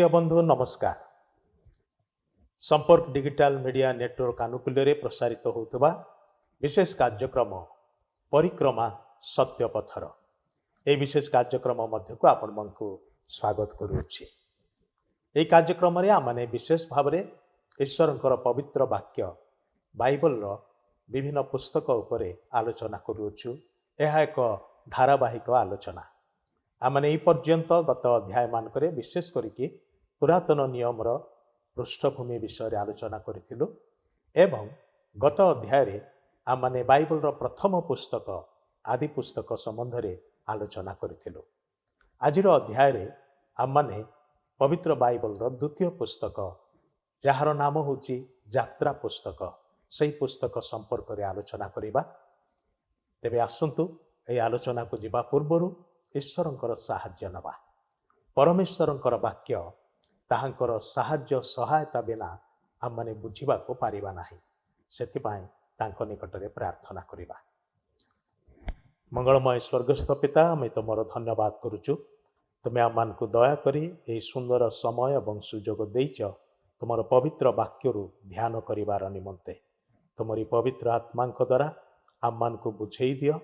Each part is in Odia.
प्रिय बंधु नमस्कार। संपर्क डिजिटल मीडिया नेटवर्क आनुकूल्य प्रसारित होता विशेष कार्यक्रम परिक्रमा सत्य पथर ए विशेष कार्यक्रम मध्य को आपण को स्वागत करुच्ची। यह कार्यक्रम आमने विशेष भाव में ईश्वर पवित्र वाक्य बाइबल विभिन्न पुस्तक उपरे आलोचना करुच्छु। यह एक धारावाहिक आलोचना आमने ए पर्यंत गत अध्याय मानक विशेष करके पुरातन नियमर पृष्ठभूमि विषय आलोचना करिथिलु एवं गत अध्याय आमने बाइबल प्रथम पुस्तक आदि पुस्तक संबंध में आलोचना करिथिलु। आजिर अध्याय आमने पवित्र बाइबल द्वितीय पुस्तक जार नाम होची यात्रा पुस्तक सही पुस्तक संपर्क में आलोचना करिबा। तेबे आसंतु ए आलोचना को जिबा पूर्वरु ईश्वरंकर साहाय्य नबा। परमेश्वरंकर वाक्य ताहांकर साहाय्य सहायता बिना आमने बुझिबा को पारिबा नाही। सेतिपाई तांको निकटरे प्रार्थना करिबा। मंगलमय स्वर्गस्थ पिता आमे तुमर धन्यवाद करुचु। तुमे आमान को दया करी ए सुंदर समय एवं सुजोग देइच तुमर पवित्र वाक्यरु ध्यान करिवार निमंते तुमरी पवित्र आत्मांक द्वारा आमान को बुझेई दियो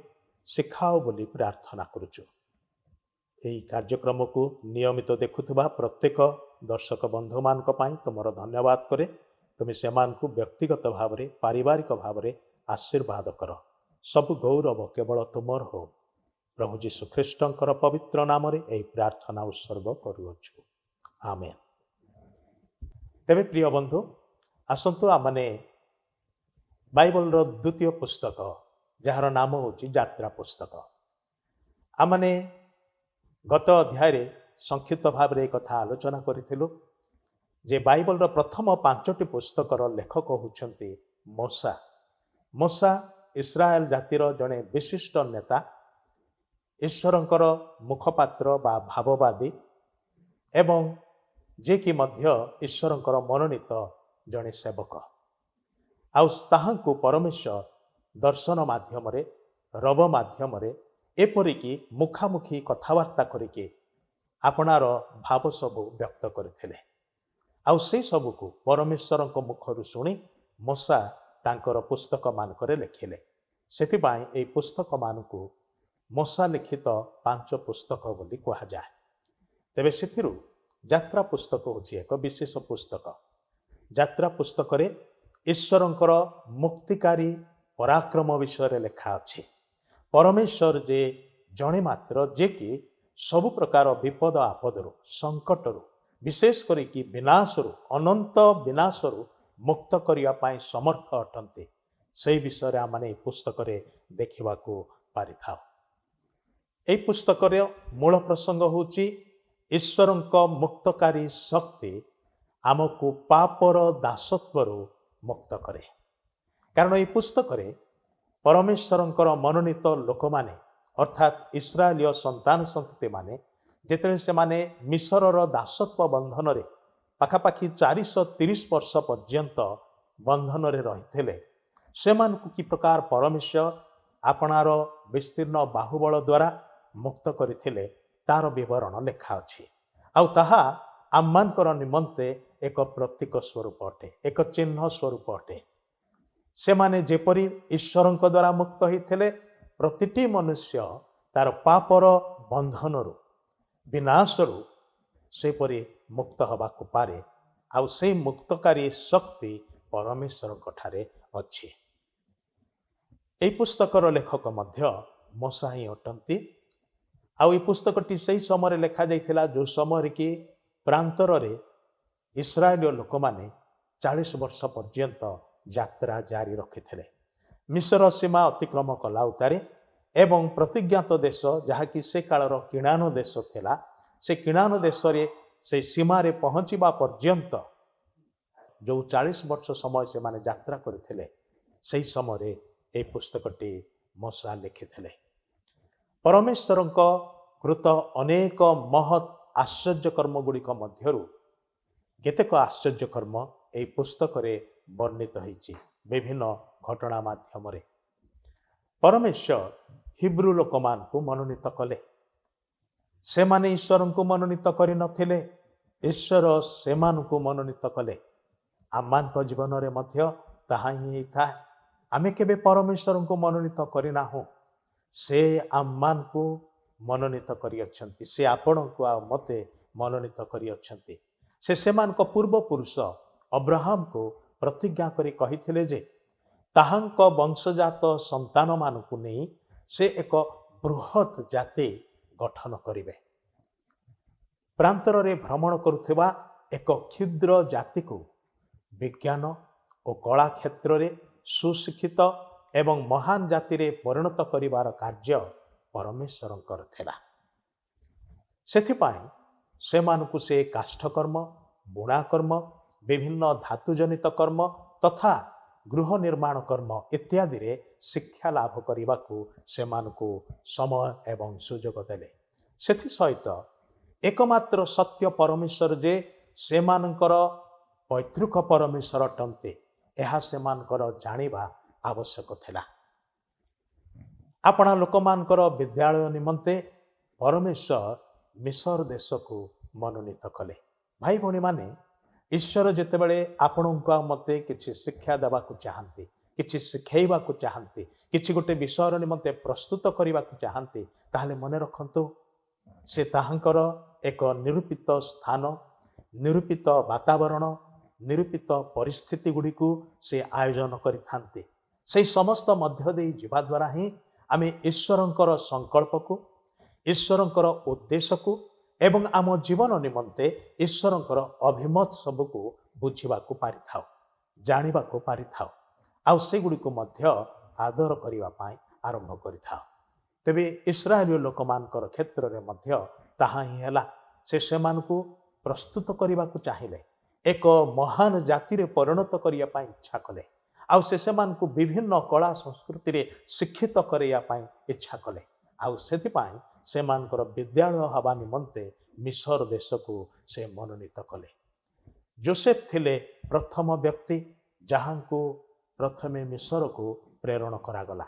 शिखाओ बोली प्रार्थना करुचु। यही कार्यक्रम को नियमित देखुवा प्रत्येक दर्शक बंधु मान तुमर धन्यवाद करे। तुम से व्यक्तिगत भाव में पारिवारिक भाव में आशीर्वाद कर। सब गौरव केवल तुमर हो। प्रभु जीशु ख्रीष्टर पवित्र नाम यही प्रार्थना उत्सर्ग करुअछु। आमेन। तेबे प्रिय बंधु आसंतु आमने बाइबल द्वितीय पुस्तक जार नाम होची यात्रा पुस्तक आमने गत अध्याय संक्षिप्त भाव में कथा आलोचना करिथिलु जे बाइबल प्रथम 5टी पुस्तकर लेखक होउछंती मूसा। मूसा इस्राएल जातिर जड़े विशिष्ट नेता, ईश्वरंकर मुखपात्र बा भाववादी एवं जे कि मध्य ईश्वरंकर मनोनीत जड़े सेवक। आउ परमेश्वर दर्शन माध्यम रब माध्यम एपरिकी मुखामुखी कथबार्ता करिके आपणार भाव सबू व्यक्त करथिले। आउ से सबू को परमेश्वर मुखरु शुणी मूसा तांकर पुस्तक मानकरे लिखिले। सेतिबाई ए पुस्तक मानकु मूसा लिखित 5 पुस्तक बोली कहा जाए। तेबे सेथिरु यात्रा पुस्तक होची एक विशेष पुस्तक। यात्रा पुस्तक रे ईश्वरंकर मुक्तिकारी पराक्रम विषय लिखा अछि। परमेश्वर जे जणे मात्र जे कि सबु प्रकार विपद आपदरु संकटरु विशेष करिकी विनाशरु अनंत विनाशरु मुक्त करिया पाई समर्थ अटंते से विषय आमने पुस्तक रे देखिबा को पारिथाउ। ए पुस्तक रे मूल प्रसंग होची ईश्वरंक मुक्तकारी शक्ति आमको पापर दासत्वरु मुक्त करे। कारण ए पुस्तक रे परमेश्वरंकर मनोनीत लोक माने अर्थात इस्राएलीय संतान संतति माने जेतने से माने मिसरर दासत्व बंधन रे पाखापाखि 430 वर्ष पर्यंत बंधन रे रहिथिले से मानकु की प्रकार परमेश्वर आपणार विस्तीर्ण बाहुबल द्वारा मुक्त करथिले तार विवरण लेखा अछि। आउ ताहा आम्मानकर निमंते एक प्रतीक स्वरूप अटे, एक चिन्ह स्वरूप अटे। से माने जेपरी ईश्वरंक द्वारा मुक्त होइथिले प्रतिटी मनुष्य तार पापर बंधनरु विनाशरु सेपरी मुक्त हबाकु पारे। आउ से मुक्तकारी शक्ति परमेश्वरंक ठारे अछि। एई पुस्तकर लेखक मध्य मूसा ही अटंती। आउ ए पुस्तकटी सही समय लेखा जाइथिला जो समय कि प्रांतर रे इस्राएल लोक माने 40 वर्ष पर्यंत यात्रा जारी रखिथिले। मिस्र सीमा अतिक्रम कला उतारे एवं प्रतिज्ञात देश जहाँकि से कालर किणान देश थिला से किणान देश रे से सीमा रे पहुँचवा पर्यंत जो 40 वर्ष समय से माने यात्रा करथिले सही समय ए पुस्तकटी मूसा लिखिथिले। परमेश्वरंक कृत अनेक महत् आश्चर्य कर्म गुड़िक मध्यरु केतेक आश्चर्य कर्म ए पुस्तक रे वर्णित होइछि। विभिन्न घटना माध्यम रे परमेश्वर हिब्रू लोक मान को मनोनीत कले। से माने ईश्वर को मनोनीत करि नथिले ଈଶ୍ୱର ସେମାନଙ୍କୁ ମନୋନୀତ କଲେ। ଆମମାନଙ୍କ ଜୀବନରେ ମଧ୍ୟ ତାହା ହିଁ ହେଇଥାଏ। ଆମେ କେବେ ପରମେଶ୍ୱରଙ୍କୁ ମନୋନୀତ କରିନାହୁଁ। ସେ ଆମମାନଙ୍କୁ ମନୋନୀତ କରିଅଛନ୍ତି। ସେ ଆପଣଙ୍କୁ ଆଉ ମୋତେ ମନୋନୀତ କରିଅଛନ୍ତି। ସେ ସେମାନଙ୍କ ପୂର୍ବପୁରୁଷ ଅବ୍ରାହମକୁ ପ୍ରତିଜ୍ଞା କରି କହିଥିଲେ ଯେ ତାହାଙ୍କ ବଂଶଜାତ ସନ୍ତାନମାନଙ୍କୁ ନେଇ ସେ ଏକ ବୃହତ୍ ଜାତି ଗଠନ କରିବେ। ପ୍ରାନ୍ତରରେ ଭ୍ରମଣ କରୁଥିବା ଏକ କ୍ଷୁଦ୍ର ଜାତିକୁ ବିଜ୍ଞାନ ଓ କଳା କ୍ଷେତ୍ରରେ ସୁଶିକ୍ଷିତ ଏବଂ ମହାନ ଜାତିରେ ପରିଣତ କରିବାର କାର୍ଯ୍ୟ ପରମେଶ୍ୱରଙ୍କର ଥିଲା। ସେଥିପାଇଁ ସେମାନଙ୍କୁ ସେ କାଷ୍ଠକର୍ମ, ବୁଣାକର୍ମ, ବିଭିନ୍ନ ଧାତୁଜନିତ କର୍ମ ତଥା ଗୃହ ନିର୍ମାଣ କର୍ମ ଇତ୍ୟାଦିରେ ଶିକ୍ଷା ଲାଭ କରିବାକୁ ସେମାନଙ୍କୁ ସମୟ ଏବଂ ସୁଯୋଗ ଦେଲେ। ସେଥିସହିତ ଏକମାତ୍ର ସତ୍ୟ ପରମେଶ୍ୱର ଯେ ସେମାନଙ୍କର ପୈତୃକ ପରମେଶ୍ୱର ଅଟନ୍ତି, ଏହା ସେମାନଙ୍କର ଜାଣିବା ଆବଶ୍ୟକ ଥିଲା। ଆପଣା ଲୋକମାନଙ୍କର ବିଦ୍ୟାଳୟ ନିମନ୍ତେ ପରମେଶ୍ୱର ମିଶର ଦେଶକୁ ମନୋନୀତ କଲେ। ଭାଇ ଭଉଣୀମାନେ, ଈଶ୍ୱର ଯେତେବେଳେ ଆପଣଙ୍କୁ ଆଉ ମୋତେ କିଛି ଶିକ୍ଷା ଦେବାକୁ ଚାହାନ୍ତି, କିଛି ଶିଖେଇବାକୁ ଚାହାନ୍ତି, କିଛି ଗୋଟେ ବିଷୟର ନିମନ୍ତେ ପ୍ରସ୍ତୁତ କରିବାକୁ ଚାହାନ୍ତି, ତାହେଲେ ମନେ ରଖନ୍ତୁ ସେ ତାହାଙ୍କର ଏକ ନିରୂପିତ ସ୍ଥାନ, ନିରୂପିତ ବାତାବରଣ, ନିରୂପିତ ପରିସ୍ଥିତି ଗୁଡ଼ିକୁ ସେ ଆୟୋଜନ କରିଥାନ୍ତି। ସେହି ସମସ୍ତ ମଧ୍ୟ ଦେଇ ଯିବା ଦ୍ୱାରା ହିଁ ଆମେ ଈଶ୍ୱରଙ୍କର ସଂକଳ୍ପକୁ, ଈଶ୍ୱରଙ୍କର ଉଦ୍ଦେଶ୍ୟକୁ ଏବଂ ଆମ ଜୀବନ ନିମନ୍ତେ ଈଶ୍ୱରଙ୍କର ଅଭିମତ ସବୁକୁ ବୁଝିବାକୁ ପାରିଥାଉ, ଜାଣିବାକୁ ପାରିଥାଉ, ଆଉ ସେଗୁଡ଼ିକୁ ମଧ୍ୟ ଆଦର କରିବା ପାଇଁ ଆରମ୍ଭ କରିଥାଉ। ତେବେ ଇସ୍ରାଏଲୀୟ ଲୋକମାନଙ୍କର କ୍ଷେତ୍ରରେ ମଧ୍ୟ ତାହା ହିଁ ହେଲା। ସେ ସେମାନଙ୍କୁ ପ୍ରସ୍ତୁତ କରିବାକୁ ଚାହିଁଲେ, ଏକ ମହାନ ଜାତିରେ ପରିଣତ କରିବା ପାଇଁ ଇଚ୍ଛା କଲେ, ଆଉ ସେ ସେମାନଙ୍କୁ ବିଭିନ୍ନ କଳା ସଂସ୍କୃତିରେ ଶିକ୍ଷିତ କରାଇବା ପାଇଁ ଇଚ୍ଛା କଲେ। ଆଉ ସେଥିପାଇଁ ସେମାନଙ୍କର ବିଦ୍ୟାଳୟ ହେବା ନିମନ୍ତେ ମିଶର ଦେଶକୁ ସେ ମନୋନୀତ କଲେ। ଯୋସେଫ ଥିଲେ ପ୍ରଥମ ବ୍ୟକ୍ତି ଯାହାଙ୍କୁ ପ୍ରଥମେ ମିଶରକୁ ପ୍ରେରଣ କରାଗଲା।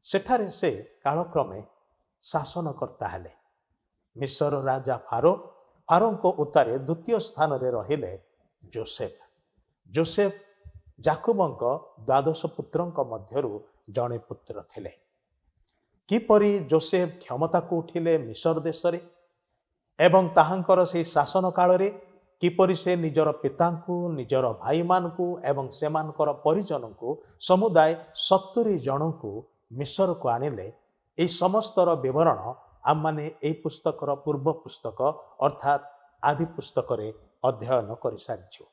ସେଠାରେ ସେ କାଳକ୍ରମେ ଶାସନକର୍ତ୍ତା ହେଲେ। ମିଶର ରାଜା ଫାରୋଙ୍କ ଉତ୍ତାରେ ଦ୍ୱିତୀୟ ସ୍ଥାନରେ ରହିଲେ ଯୋସେଫ। ଯୋସେଫ ଯାକୁବଙ୍କ 12 ପୁତ୍ରଙ୍କ ମଧ୍ୟରୁ ଜଣେ ପୁତ୍ର ଥିଲେ। କିପରି ଯୋସେଫ କ୍ଷମତାକୁ ଉଠିଲେ ମିଶର ଦେଶରେ ଏବଂ ତାହାଙ୍କର ସେହି ଶାସନ କାଳରେ କିପରି ସେ ନିଜର ପିତାଙ୍କୁ, ନିଜର ଭାଇମାନଙ୍କୁ ଏବଂ ସେମାନଙ୍କର ପରିଜନଙ୍କୁ ସମୁଦାୟ 70 ଜଣଙ୍କୁ ମିଶରକୁ ଆଣିଲେ, ଏହି ସମସ୍ତର ବିବରଣ ଆମମାନେ ଏହି ପୁସ୍ତକର ପୂର୍ବ ପୁସ୍ତକ ଅର୍ଥାତ୍ ଆଦି ପୁସ୍ତକରେ ଅଧ୍ୟୟନ କରିସାରିଛୁ।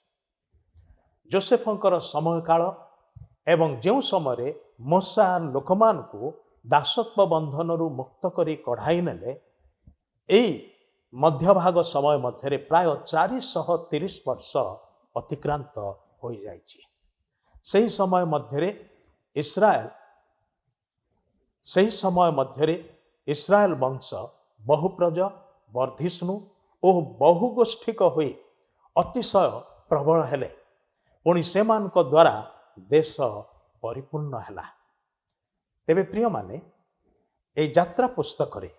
ଯୋସେଫଙ୍କର ସମୟକାଳ ଏବଂ ଯେଉଁ ସମୟରେ ମୋଶା ଲୋକମାନଙ୍କୁ ଦାସତ୍ୱ ବନ୍ଧନରୁ ମୁକ୍ତ କରି କଢ଼ାଇ ନେଲେ, ଏହି ମଧ୍ୟଭାଗ ସମୟ ମଧ୍ୟରେ ପ୍ରାୟ 430 ବର୍ଷ ଅତିକ୍ରାନ୍ତ ହୋଇଯାଇଛି। ସେହି ସମୟ ମଧ୍ୟରେ ଇସ୍ରାଏଲ ବଂଶ ବହୁପ୍ରଜ, ବର୍ଦ୍ଧିଷ୍ଣୁ ଓ ବହୁଗୋଷ୍ଠୀକ ହୋଇ ଅତିଶୟ ପ୍ରବଳ ହେଲେ। ପୁଣି ସେମାନଙ୍କ ଦ୍ୱାରା ଦେଶ ପରିପୂର୍ଣ୍ଣ ହେଲା। ତେବେ ପ୍ରିୟମାନେ, ଏହି ଯାତ୍ରା ପୁସ୍ତକରେ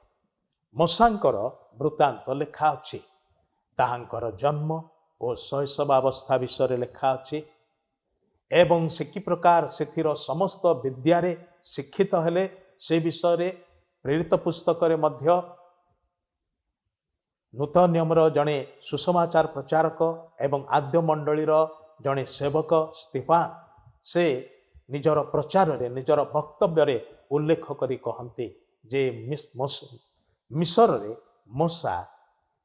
ମୋଶାଙ୍କର ବୃତ୍ତାନ୍ତ ଲେଖା ଅଛି। ତାହାଙ୍କର ଜନ୍ମ ଓ ଶୈଶବାବସ୍ଥା ବିଷୟରେ ଲେଖା ଅଛି ଏବଂ ସେ କି ପ୍ରକାର ସେଥିର ସମସ୍ତ ବିଦ୍ୟାରେ ଶିକ୍ଷିତ ହେଲେ ସେ ବିଷୟରେ ପ୍ରେରିତ ପୁସ୍ତକରେ ମଧ୍ୟ ନୂତନ ନିୟମର ଜଣେ ସୁସମାଚାର ପ୍ରଚାରକ ଏବଂ ଆଦ୍ୟ ମଣ୍ଡଳୀର ଜଣେ ସେବକ ସ୍ତିଫାନ ସେ ନିଜର ପ୍ରଚାରରେ, ନିଜର ବକ୍ତବ୍ୟରେ ଉଲ୍ଲେଖ କରି କହନ୍ତି ଯେ ମିଶରରେ ମୋଶା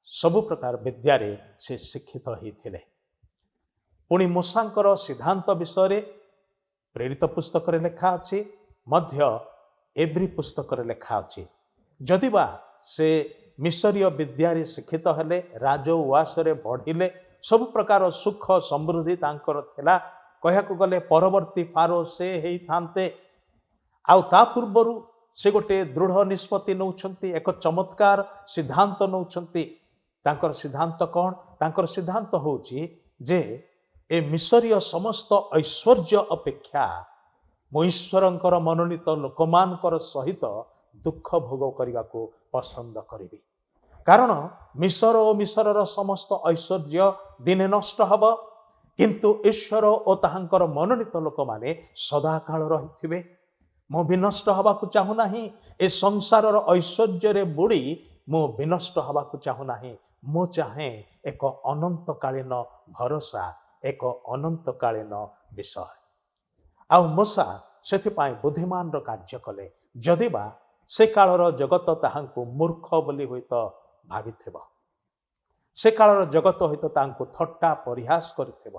ସବୁ ପ୍ରକାର ବିଦ୍ୟାରେ ସେ ଶିକ୍ଷିତ ହୋଇଥିଲେ। ପୁଣି ମୋଶାଙ୍କର ସିଦ୍ଧାନ୍ତ ବିଷୟରେ ପ୍ରେରିତ ପୁସ୍ତକରେ ଲେଖା ଅଛି, ମଧ୍ୟ ଏବ୍ରି ପୁସ୍ତକରେ ଲେଖା ଅଛି। ଯଦିବା ସେ ମିଶରୀୟ ବିଦ୍ୟାରେ ଶିକ୍ଷିତ ହେଲେ, ରାଜ ଉଆସରେ ବଢ଼ିଲେ, ସବୁ ପ୍ରକାର ସୁଖ ସମୃଦ୍ଧି ତାଙ୍କର ଥିଲା, କହିବାକୁ ଗଲେ ପରବର୍ତ୍ତୀ ଫାରୋ ସେ ହେଇଥାନ୍ତେ। ଆଉ ତା ପୂର୍ବରୁ ସେ ଗୋଟେ ଦୃଢ଼ ନିଷ୍ପତ୍ତି ନେଉଛନ୍ତି, ଏକ ଚମତ୍କାର ସିଦ୍ଧାନ୍ତ ନେଉଛନ୍ତି। ତାଙ୍କର ସିଦ୍ଧାନ୍ତ କ'ଣ? ତାଙ୍କର ସିଦ୍ଧାନ୍ତ ହେଉଛି ଯେ ଏ ମିଶରୀୟ ସମସ୍ତ ଐଶ୍ୱର୍ଯ୍ୟ ଅପେକ୍ଷା ମୁଁ ଈଶ୍ୱରଙ୍କର ମନୋନୀତ ଲୋକମାନଙ୍କର ସହିତ ଦୁଃଖ ଭୋଗ କରିବାକୁ ପସନ୍ଦ କରିବି। କାରଣ ମିଶର ଓ ମିଶରର ସମସ୍ତ ଐଶ୍ୱର୍ଯ୍ୟ ଦିନେ ନଷ୍ଟ ହେବ, କିନ୍ତୁ ଈଶ୍ୱର ଓ ତାହାଙ୍କର ମନୋନୀତ ଲୋକମାନେ ସଦାକାଳ ରହିଥିବେ। ମୁଁ ବିନଷ୍ଟ ହେବାକୁ ଚାହୁଁନାହିଁ, ଏ ସଂସାରର ଐଶ୍ୱର୍ଯ୍ୟରେ ବୁଡ଼ି ମୁଁ ବିନଷ୍ଟ ହେବାକୁ ଚାହୁଁନାହିଁ। ମୁଁ ଚାହେଁ ଏକ ଅନନ୍ତକାଳୀନ ଭରସା, ଏକ ଅନନ୍ତକାଳୀନ ବିଷୟ। ଆଉ ମୂଷା ସେଥିପାଇଁ ବୁଦ୍ଧିମାନର କାର୍ଯ୍ୟ କଲେ, ଯଦିବା ସେ କାଳର ଜଗତ ତାହାଙ୍କୁ ମୂର୍ଖ ବୋଲି ହୁଏତ ଭାବିଥିବ, ସେ କାଳର ଜଗତ ହୁଏତ ତାଙ୍କୁ ଥଟ୍ଟା ପରିହାସ କରିଥିବ,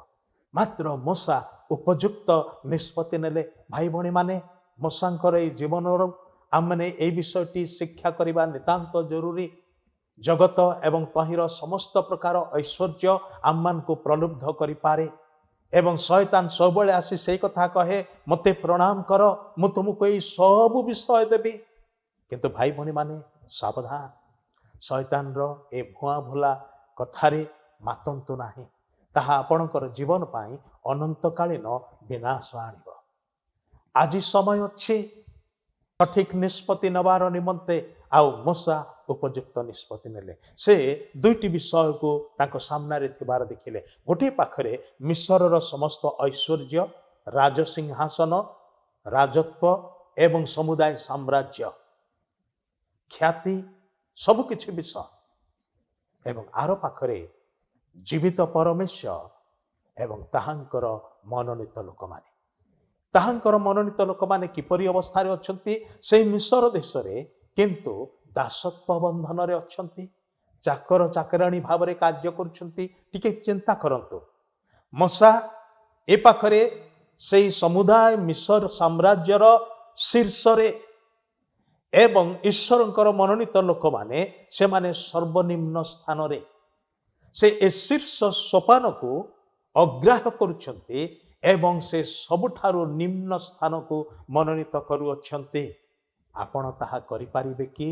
ମାତ୍ର ମୂଷା ଉପଯୁକ୍ତ ନିଷ୍ପତ୍ତି ନେଲେ। ଭାଇ ଭଉଣୀମାନେ, ମୂଷାଙ୍କର ଏଇ ଜୀବନରୁ ଆମମାନେ ଏଇ ବିଷୟଟି ଶିକ୍ଷା କରିବା ନିତାନ୍ତ ଜରୁରୀ। ଜଗତ ଏବଂ ତହିଁର ସମସ୍ତ ପ୍ରକାର ଐଶ୍ୱର୍ଯ୍ୟ ଆମମାନଙ୍କୁ ପ୍ରଲୁବ୍ଧ କରିପାରେ ଏବଂ ଶୟତାନ ସବୁବେଳେ ଆସି ସେଇ କଥା କହେ, ମୋତେ ପ୍ରଣାମ କର, ମୁଁ ତୁମକୁ ଏଇ ସବୁ ବିଷୟ ଦେବି। କିନ୍ତୁ ଭାଇ ଭଉଣୀମାନେ ସାବଧାନ, ଶୟତାନର ଏ ଭୁଆଁ ଭୁଲା କଥାରେ ମାତନ୍ତୁ ନାହିଁ। ତାହା ଆପଣଙ୍କର ଜୀବନ ପାଇଁ ଅନନ୍ତକାଳୀନ ବିନାଶ ଆଣିବ। ଆଜି ସମୟ ଅଛି ସଠିକ ନିଷ୍ପତ୍ତି ନେବାର ନିମନ୍ତେ। ଆଉ ମୂଷା ଉପଯୁକ୍ତ ନିଷ୍ପତ୍ତି ନେଲେ। ସେ ଦୁଇଟି ବିଷୟକୁ ତାଙ୍କ ସାମ୍ନାରେ ଥିବାର ଦେଖିଲେ। ଗୋଟିଏ ପାଖରେ ମିଶରର ସମସ୍ତ ଐଶ୍ୱର୍ଯ୍ୟ, ରାଜସିଂହାସନ, ରାଜତ୍ୱ ଏବଂ ସମୁଦାୟ ସାମ୍ରାଜ୍ୟ, ଖ୍ୟାତି, ସବୁକିଛି ବିଷୟ, ଏବଂ ଆର ପାଖରେ ଜୀବିତ ପରମେଶ୍ୱର ଏବଂ ତାହାଙ୍କର ମନୋନୀତ ଲୋକମାନେ। ତାହାଙ୍କର ମନୋନୀତ ଲୋକମାନେ କିପରି ଅବସ୍ଥାରେ ଅଛନ୍ତି? ସେହି ମିଶର ଦେଶରେ କିନ୍ତୁ ଦାସତ୍ୱ ବନ୍ଧନରେ ଅଛନ୍ତି, ଚାକର ଚାକରାଣୀ ଭାବରେ କାର୍ଯ୍ୟ କରୁଛନ୍ତି। ଟିକେ ଚିନ୍ତା କରନ୍ତୁ, ମୂଷା ଏ ପାଖରେ ସେହି ସମୁଦାୟ ମିଶର ସାମ୍ରାଜ୍ୟର ଶୀର୍ଷରେ ଏବଂ ଈଶ୍ୱରଙ୍କର ମନୋନୀତ ଲୋକମାନେ ସେମାନେ ସର୍ବନିମ୍ନ ସ୍ଥାନରେ। ସେ ଏ ଶୀର୍ଷ ସୋପାନକୁ ଅଗ୍ରାହ୍ୟ କରୁଛନ୍ତି ଏବଂ ସେ ସବୁଠାରୁ ନିମ୍ନ ସ୍ଥାନକୁ ମନୋନୀତ କରୁଅଛନ୍ତି। ଆପଣ ତାହା କରିପାରିବେ କି?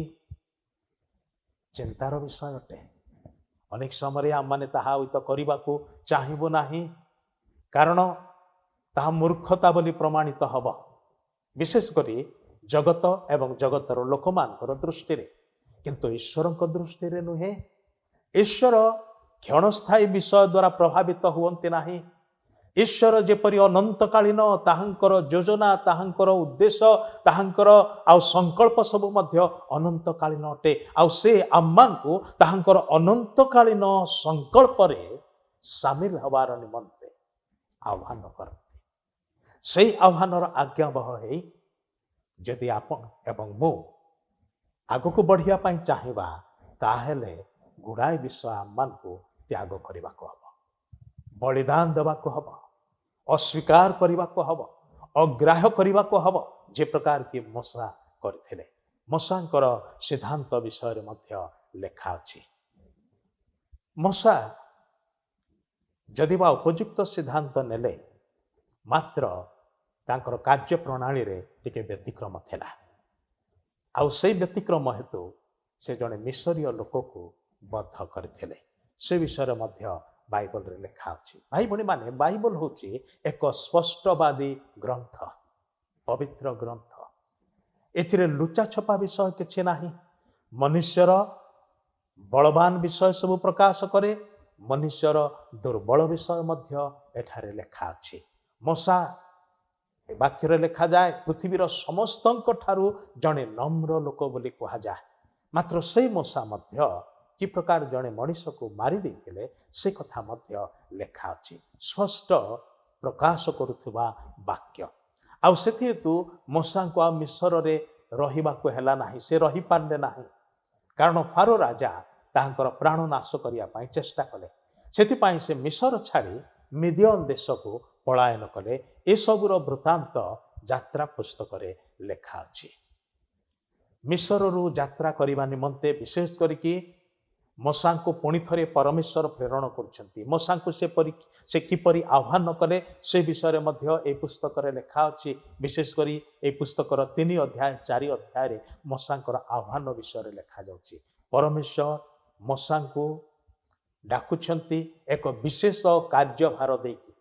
ଚିନ୍ତାର ବିଷୟ ଅଟେ। ଅନେକ ସମୟରେ ଆମମାନେ ତାହା ହୁଏତ କରିବାକୁ ଚାହିଁବୁ ନାହିଁ, କାରଣ ତାହା ମୂର୍ଖତା ବୋଲି ପ୍ରମାଣିତ ହେବ, ବିଶେଷ କରି ଜଗତ ଏବଂ ଜଗତର ଲୋକମାନଙ୍କର ଦୃଷ୍ଟିରେ। କିନ୍ତୁ ଈଶ୍ୱରଙ୍କ ଦୃଷ୍ଟିରେ ନୁହେଁ। ଈଶ୍ୱର କ୍ଷଣସ୍ଥାୟୀ ବିଷୟ ଦ୍ୱାରା ପ୍ରଭାବିତ ହୁଅନ୍ତି ନାହିଁ। ଈଶ୍ୱର ଯେପରି ଅନନ୍ତକାଳୀନ, ତାହାଙ୍କର ଯୋଜନା, ତାହାଙ୍କର ଉଦ୍ଦେଶ୍ୟ, ତାହାଙ୍କର ଆଉ ସଂକଳ୍ପ ସବୁ ମଧ୍ୟ ଅନନ୍ତକାଳୀନ ଅଟେ। ଆଉ ସେ ଆମମାନଙ୍କୁ ତାହାଙ୍କର ଅନନ୍ତକାଳୀନ ସଂକଳ୍ପରେ ସାମିଲ ହେବାର ନିମନ୍ତେ ଆହ୍ୱାନ କରନ୍ତି। ସେଇ ଆହ୍ୱାନର ଆଜ୍ଞାବହ ହେଇ ଯଦି ଆପଣ ଏବଂ ମୁଁ ଆଗକୁ ବଢ଼ିବା ପାଇଁ ଚାହିଁବା, ତାହେଲେ ଗୁଡ଼ାଏ ବିଷୟ ଆମମାନଙ୍କୁ ତ୍ୟାଗ କରିବାକୁ ହେବ, ବଳିଦାନ ଦେବାକୁ ହେବ, ଅସ୍ୱୀକାର କରିବାକୁ ହେବ, ଅଗ୍ରାହ୍ୟ କରିବାକୁ ହେବ, ଯେ ପ୍ରକାର କି ମୂଷା କରିଥିଲେ। ମୂଷାଙ୍କର ସିଦ୍ଧାନ୍ତ ବିଷୟରେ ମଧ୍ୟ ଲେଖା ଅଛି। ମୂଷା ଯଦିବା ଉପଯୁକ୍ତ ସିଦ୍ଧାନ୍ତ ନେଲେ, ମାତ୍ର ତାଙ୍କର କାର୍ଯ୍ୟ ପ୍ରଣାଳୀରେ ଟିକେ ବ୍ୟତିକ୍ରମ ଥିଲା। ଆଉ ସେଇ ବ୍ୟତିକ୍ରମ ହେତୁ ସେ ଜଣେ ମିଶରୀୟ ଲୋକକୁ ବଦ୍ଧ କରିଥିଲେ। ସେ ବିଷୟରେ ମଧ୍ୟ ବାଇବଲରେ ଲେଖା ଅଛି। ଭାଇ ଭଉଣୀମାନେ, ବାଇବଲ ହେଉଛି ଏକ ସ୍ପଷ୍ଟବାଦୀ ଗ୍ରନ୍ଥ, ପବିତ୍ର ଗ୍ରନ୍ଥ। ଏଥିରେ ଲୁଚାଛପା ବିଷୟ କିଛି ନାହିଁ। ମନୁଷ୍ୟର ବଳବାନ ବିଷୟ ସବୁ ପ୍ରକାଶ କରେ, ମନୁଷ୍ୟର ଦୁର୍ବଳ ବିଷୟ ମଧ୍ୟ ଏଠାରେ ଲେଖା ଅଛି। ମୂଷା, ଏ ବାକ୍ୟରେ ଲେଖାଯାଏ, ପୃଥିବୀର ସମସ୍ତଙ୍କ ଠାରୁ ଜଣେ ନମ୍ର ଲୋକ ବୋଲି କୁହାଯାଏ। ମାତ୍ର ସେଇ ମୂଷା ମଧ୍ୟ କି ପ୍ରକାର ଜଣେ ମଣିଷକୁ ମାରି ଦେଇଥିଲେ, ସେ କଥା ମଧ୍ୟ ଲେଖା ଅଛି। ସ୍ପଷ୍ଟ ପ୍ରକାଶ କରୁଥିବା ବାକ୍ୟ। ଆଉ ସେଥିହେତୁ ମୂଷାଙ୍କୁ ଆଉ ମିଶରରେ ରହିବାକୁ ହେଲା ନାହିଁ। ସେ ରହିପାରିଲେ ନାହିଁ, କାରଣ ଫାରୋ ରାଜା ତାହାଙ୍କର ପ୍ରାଣ ନାଶ କରିବା ପାଇଁ ଚେଷ୍ଟା କଲେ। ସେଥିପାଇଁ ସେ ମିଶର ଛାଡ଼ି ମିଦିୟନ ଦେଶକୁ ପଳାୟନ କଲେ। ଏସବୁର ବୃତ୍ତାନ୍ତ ଯାତ୍ରା ପୁସ୍ତକରେ ଲେଖା ଅଛି। ମିଶରରୁ ଯାତ୍ରା କରିବା ନିମନ୍ତେ ବିଶେଷ କରିକି ମୂଷାଙ୍କୁ ପୁଣି ଥରେ ପରମେଶ୍ୱର ପ୍ରେରଣ କରୁଛନ୍ତି। ମୂଷାଙ୍କୁ ସେ କିପରି ଆହ୍ୱାନ କଲେ, ସେ ବିଷୟରେ ମଧ୍ୟ ଏହି ପୁସ୍ତକରେ ଲେଖା ଅଛି। ବିଶେଷ କରି ଏହି ପୁସ୍ତକର 3 ଅଧ୍ୟାୟ 4 ଅଧ୍ୟାୟରେ ମୂଷାଙ୍କର ଆହ୍ୱାନ ବିଷୟରେ ଲେଖାଯାଉଛି। ପରମେଶ୍ୱର ମୂଷାଙ୍କୁ ଡାକୁଛନ୍ତି ଏକ ବିଶେଷ କାର୍ଯ୍ୟଭାର ଦେଇକି।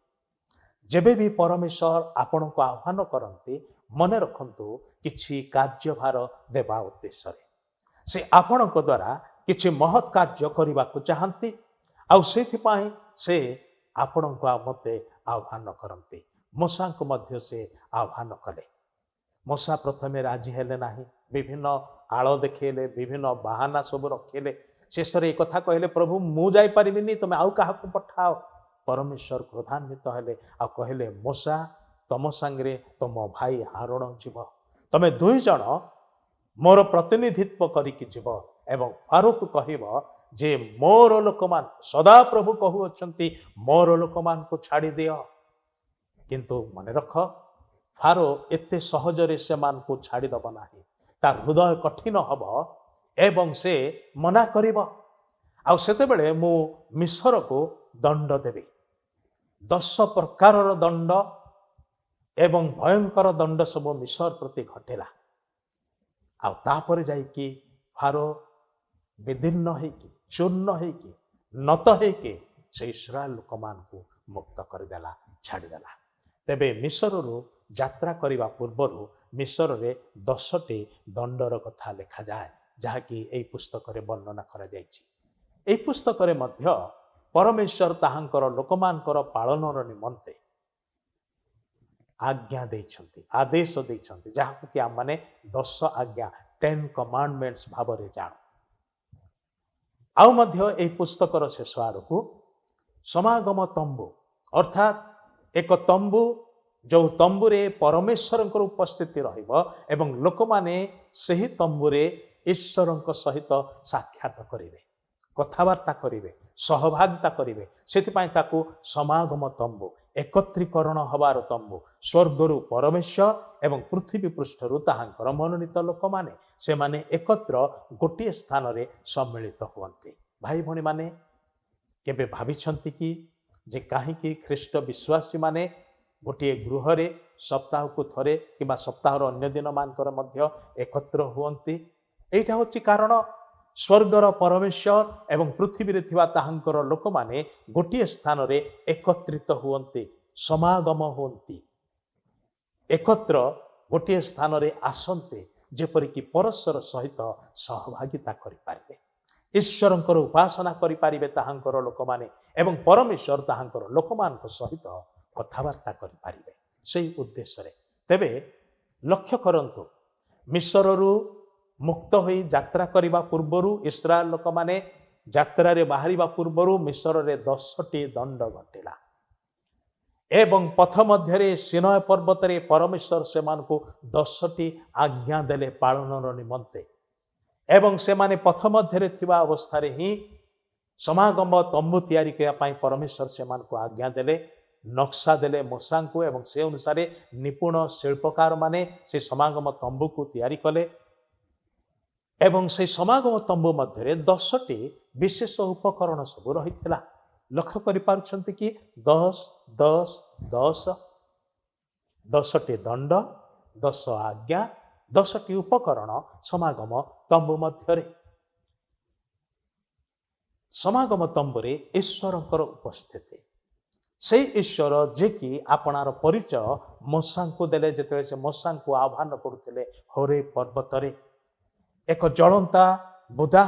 ଯେବେ ବି ପରମେଶ୍ୱର ଆପଣଙ୍କୁ ଆହ୍ୱାନ କରନ୍ତି, ମନେ ରଖନ୍ତୁ କିଛି କାର୍ଯ୍ୟଭାର ଦେବା ଉଦ୍ଦେଶ୍ୟରେ। ସେ ଆପଣଙ୍କ ଦ୍ୱାରା କିଛି ମହତ୍ କାର୍ଯ୍ୟ କରିବାକୁ ଚାହାନ୍ତି। ଆଉ ସେଥିପାଇଁ ସେ ଆପଣଙ୍କୁ ଆଉ ମୋତେ ଆହ୍ୱାନ କରନ୍ତି। ମୂଷାଙ୍କୁ ମଧ୍ୟ ସେ ଆହ୍ୱାନ କଲେ। ମୂଷା ପ୍ରଥମେ ରାଜି ହେଲେ ନାହିଁ, ବିଭିନ୍ନ ଆଳ ଦେଖେଇଲେ, ବିଭିନ୍ନ ବାହାନା ସବୁ ରଖିଲେ। ଶେଷରେ ଏ କଥା କହିଲେ, ପ୍ରଭୁ ମୁଁ ଯାଇପାରିବିନି, ତମେ ଆଉ କାହାକୁ ପଠାଅ। ପରମେଶ୍ୱର କ୍ରୋଧାନ୍ୱିତ ହେଲେ ଆଉ କହିଲେ, ମୂଷା ତମ ସାଙ୍ଗରେ ତମ ଭାଇ ଆରୋଣ ଯିବ। ତମେ ଦୁଇ ଜଣ ମୋର ପ୍ରତିନିଧିତ୍ୱ କରିକି ଯିବ ଏବଂ ଫାରୋକୁ କହିବ ଯେ ମୋର ଲୋକମାନ, ସଦାପ୍ରଭୁ କହୁଅଛନ୍ତି ମୋର ଲୋକମାନଙ୍କୁ ଛାଡ଼ି ଦିଅ। କିନ୍ତୁ ମନେ ରଖ, ଫାରୋ ଏତେ ସହଜରେ ସେମାନଙ୍କୁ ଛାଡ଼ିଦେବ ନାହିଁ। ତା ହୃଦୟ କଠିନ ହେବ ଏବଂ ସେ ମନା କରିବ। ଆଉ ସେତେବେଳେ ମୁଁ ମିଶରକୁ ଦଣ୍ଡ ଦେବି। 10 ପ୍ରକାରର ଦଣ୍ଡ ଏବଂ ଭୟଙ୍କର ଦଣ୍ଡ ସବୁ ମିଶର ପ୍ରତି ଘଟିଲା। ଆଉ ତାପରେ ଯାଇକି ଫାରୋ ବିଦୀର୍ଣ୍ଣ ହେଇକି, ଚୂର୍ଣ୍ଣ ହେଇକି, ନତ ହେଇକି ସେ ଇସ୍ରାଏଲ ଲୋକମାନଙ୍କୁ ମୁକ୍ତ କରିଦେଲା, ଛାଡ଼ିଦେଲା। ତେବେ ମିଶରରୁ ଯାତ୍ରା କରିବା ପୂର୍ବରୁ ମିଶରରେ 10ଟି ଦଣ୍ଡର କଥା ଲେଖାଯାଏ, ଯାହାକି ଏହି ପୁସ୍ତକରେ ବର୍ଣ୍ଣନା କରାଯାଇଛି। ଏହି ପୁସ୍ତକରେ ମଧ୍ୟ ପରମେଶ୍ୱର ତାହାଙ୍କର ଲୋକମାନଙ୍କର ପାଳନର ନିମନ୍ତେ ଆଜ୍ଞା ଦେଇଛନ୍ତି, ଆଦେଶ ଦେଇଛନ୍ତି, ଯାହାକୁ କି ଆମମାନେ 10 ଆଜ୍ଞା 10 କମାଣ୍ଡମେଣ୍ଟସ ଭାବରେ ଜାଣୁ। ଆଉ ମଧ୍ୟ ଏହି ପୁସ୍ତକର ଶେଷ ଆଡ଼କୁ ସମାଗମ ତମ୍ବୁ, ଅର୍ଥାତ୍ ଏକ ତମ୍ବୁ, ଯେଉଁ ତମ୍ବୁରେ ପରମେଶ୍ୱରଙ୍କର ଉପସ୍ଥିତି ରହିବ ଏବଂ ଲୋକମାନେ ସେହି ତମ୍ବୁରେ ଈଶ୍ୱରଙ୍କ ସହିତ ସାକ୍ଷାତ କରିବେ, କଥାବାର୍ତ୍ତା କରିବେ, ସହଭାଗିତା କରିବେ। ସେଥିପାଇଁ ତାକୁ ସମାଗମ ତମ୍ବୁ, ଏକତ୍ରୀକରଣ ହେବାର ତମ୍ବୁ। ସ୍ୱର୍ଗରୁ ପରମେଶ୍ୱର ଏବଂ ପୃଥିବୀ ପୃଷ୍ଠରୁ ତାହାଙ୍କର ମନୋନୀତ ଲୋକମାନେ, ସେମାନେ ଏକତ୍ର ଗୋଟିଏ ସ୍ଥାନରେ ସମ୍ମିଳିତ ହୁଅନ୍ତି। ଭାଇ ଭଉଣୀମାନେ, କେବେ ଭାବିଛନ୍ତି କି ଯେ କାହିଁକି ଖ୍ରୀଷ୍ଟ ବିଶ୍ୱାସୀମାନେ ଗୋଟିଏ ଗୃହରେ ସପ୍ତାହକୁ ଥରେ କିମ୍ବା ସପ୍ତାହର ଅନ୍ୟ ଦିନମାନଙ୍କରେ ମଧ୍ୟ ଏକତ୍ର ହୁଅନ୍ତି? ଏଇଟା ହେଉଛି କାରଣ, ସ୍ୱର୍ଗର ପରମେଶ୍ୱର ଏବଂ ପୃଥିବୀରେ ଥିବା ତାହାଙ୍କର ଲୋକମାନେ ଗୋଟିଏ ସ୍ଥାନରେ ଏକତ୍ରିତ ହୁଅନ୍ତି, ସମାଗମ ହୁଅନ୍ତି, ଏକତ୍ର ଗୋଟିଏ ସ୍ଥାନରେ ଆସନ୍ତି, ଯେପରିକି ପରସ୍ପର ସହିତ ସହଭାଗିତା କରିପାରିବେ, ଈଶ୍ୱରଙ୍କର ଉପାସନା କରିପାରିବେ ତାହାଙ୍କର ଲୋକମାନେ ଏବଂ ପରମେଶ୍ୱର ତାହାଙ୍କର ଲୋକମାନଙ୍କ ସହିତ କଥାବାର୍ତ୍ତା କରିପାରିବେ, ସେହି ଉଦ୍ଦେଶ୍ୟରେ। ତେବେ ଲକ୍ଷ୍ୟ କରନ୍ତୁ, ମିଶରରୁ ମୁକ୍ତ ହୋଇ ଯାତ୍ରା କରିବା ପୂର୍ବରୁ, ଇସ୍ରାଏଲ ଲୋକମାନେ ଯାତ୍ରାରେ ବାହାରିବା ପୂର୍ବରୁ ମିଶରରେ 10ଟି ଦଣ୍ଡ ଘଟିଲା ଏବଂ ପଥ ମଧ୍ୟରେ ସିନୟ ପର୍ବତରେ ପରମେଶ୍ୱର ସେମାନଙ୍କୁ 10ଟି ଆଜ୍ଞା ଦେଲେ ପାଳନର ନିମନ୍ତେ। ଏବଂ ସେମାନେ ପଥ ମଧ୍ୟରେ ଥିବା ଅବସ୍ଥାରେ ହିଁ ସମାଗମ ତମ୍ବୁ ତିଆରି କରିବା ପାଇଁ ପରମେଶ୍ୱର ସେମାନଙ୍କୁ ଆଜ୍ଞା ଦେଲେ, ନକ୍ସା ଦେଲେ ମୂଷାଙ୍କୁ ଏବଂ ସେ ଅନୁସାରେ ନିପୁଣ ଶିଳ୍ପକାରମାନେ ସେ ସମାଗମ ତମ୍ବୁକୁ ତିଆରି କଲେ। ଏବଂ ସେହି ସମାଗମ ତମ୍ବୁ ମଧ୍ୟରେ 10ଟି ବିଶେଷ ଉପକରଣ ସବୁ ରହିଥିଲା। ଲକ୍ଷ୍ୟ କରିପାରୁଛନ୍ତି କି 10 10 10, 10ଟି ଦଣ୍ଡ, 10 ଆଜ୍ଞା, 10ଟି ଉପକରଣ ସମାଗମ ତମ୍ବୁ ମଧ୍ୟରେ। ସମାଗମ ତମ୍ବୁରେ ଈଶ୍ୱରଙ୍କର ଉପସ୍ଥିତି, ସେଇ ଈଶ୍ୱର ଯିଏକି ଆପଣାର ପରିଚୟ ମୂଷାଙ୍କୁ ଦେଲେ, ଯେତେବେଳେ ସେ ମୂଷାଙ୍କୁ ଆହ୍ୱାନ କରୁଥିଲେ ହୋରେବ ପର୍ବତରେ। ଏକ ଜଳନ୍ତା ବୁଦା,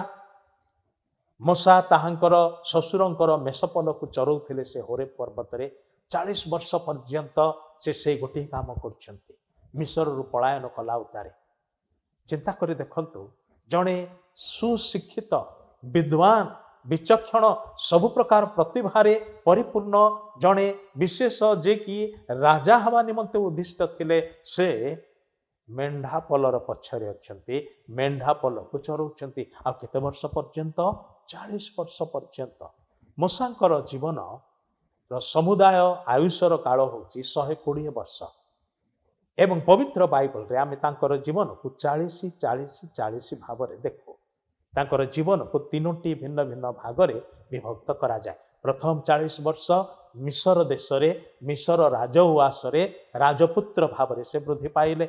ମୂଷା ତାହାଙ୍କର ଶ୍ୱଶୁରଙ୍କର ମେଷପଲକୁ ଚରଉଥିଲେ ସେ ହୋରେବ ପର୍ବତରେ। 40 ବର୍ଷ ପର୍ଯ୍ୟନ୍ତ ସେ ସେଇ ଗୋଟିଏ କାମ କରୁଛନ୍ତି, ମିଶରରୁ ପଳାୟନ କଲା ଉତ୍ତାରେ। ଚିନ୍ତା କରି ଦେଖନ୍ତୁ, ଜଣେ ସୁଶିକ୍ଷିତ, ବିଦ୍ୱାନ, ବିଚକ୍ଷଣ, ସବୁ ପ୍ରକାର ପ୍ରତିଭାରେ ପରିପୂର୍ଣ୍ଣ ଜଣେ ବିଶେଷ ଯିଏକି ରାଜା ହେବା ନିମନ୍ତେ ଉଦ୍ଦିଷ୍ଟ ଥିଲେ, ସେ ମେଣ୍ଢା ପଲର ପଛରେ ଅଛନ୍ତି, ମେଣ୍ଢା ପଲକୁ ଚରଉଛନ୍ତି। ଆଉ କେତେ ବର୍ଷ ପର୍ଯ୍ୟନ୍ତ? 40 ବର୍ଷ ପର୍ଯ୍ୟନ୍ତ। ମୂଷାଙ୍କର ଜୀବନର ସମୁଦାୟ ଆୟୁଷର କାଳ ହେଉଛି 120 ବର୍ଷ ଏବଂ ପବିତ୍ର ବାଇବଲରେ ଆମେ ତାଙ୍କର ଜୀବନକୁ 40 40 40 ଭାବରେ ଦେଖୁ। ତାଙ୍କର ଜୀବନକୁ 3ଟି ଭିନ୍ନ ଭିନ୍ନ ଭାଗରେ ବିଭକ୍ତ କରାଯାଏ। ପ୍ରଥମ 40 ବର୍ଷ ମିଶର ଦେଶରେ, ମିଶର ରାଜଉଆସରେ ରାଜପୁତ୍ର ଭାବରେ ସେ ବୃଦ୍ଧି ପାଇଲେ।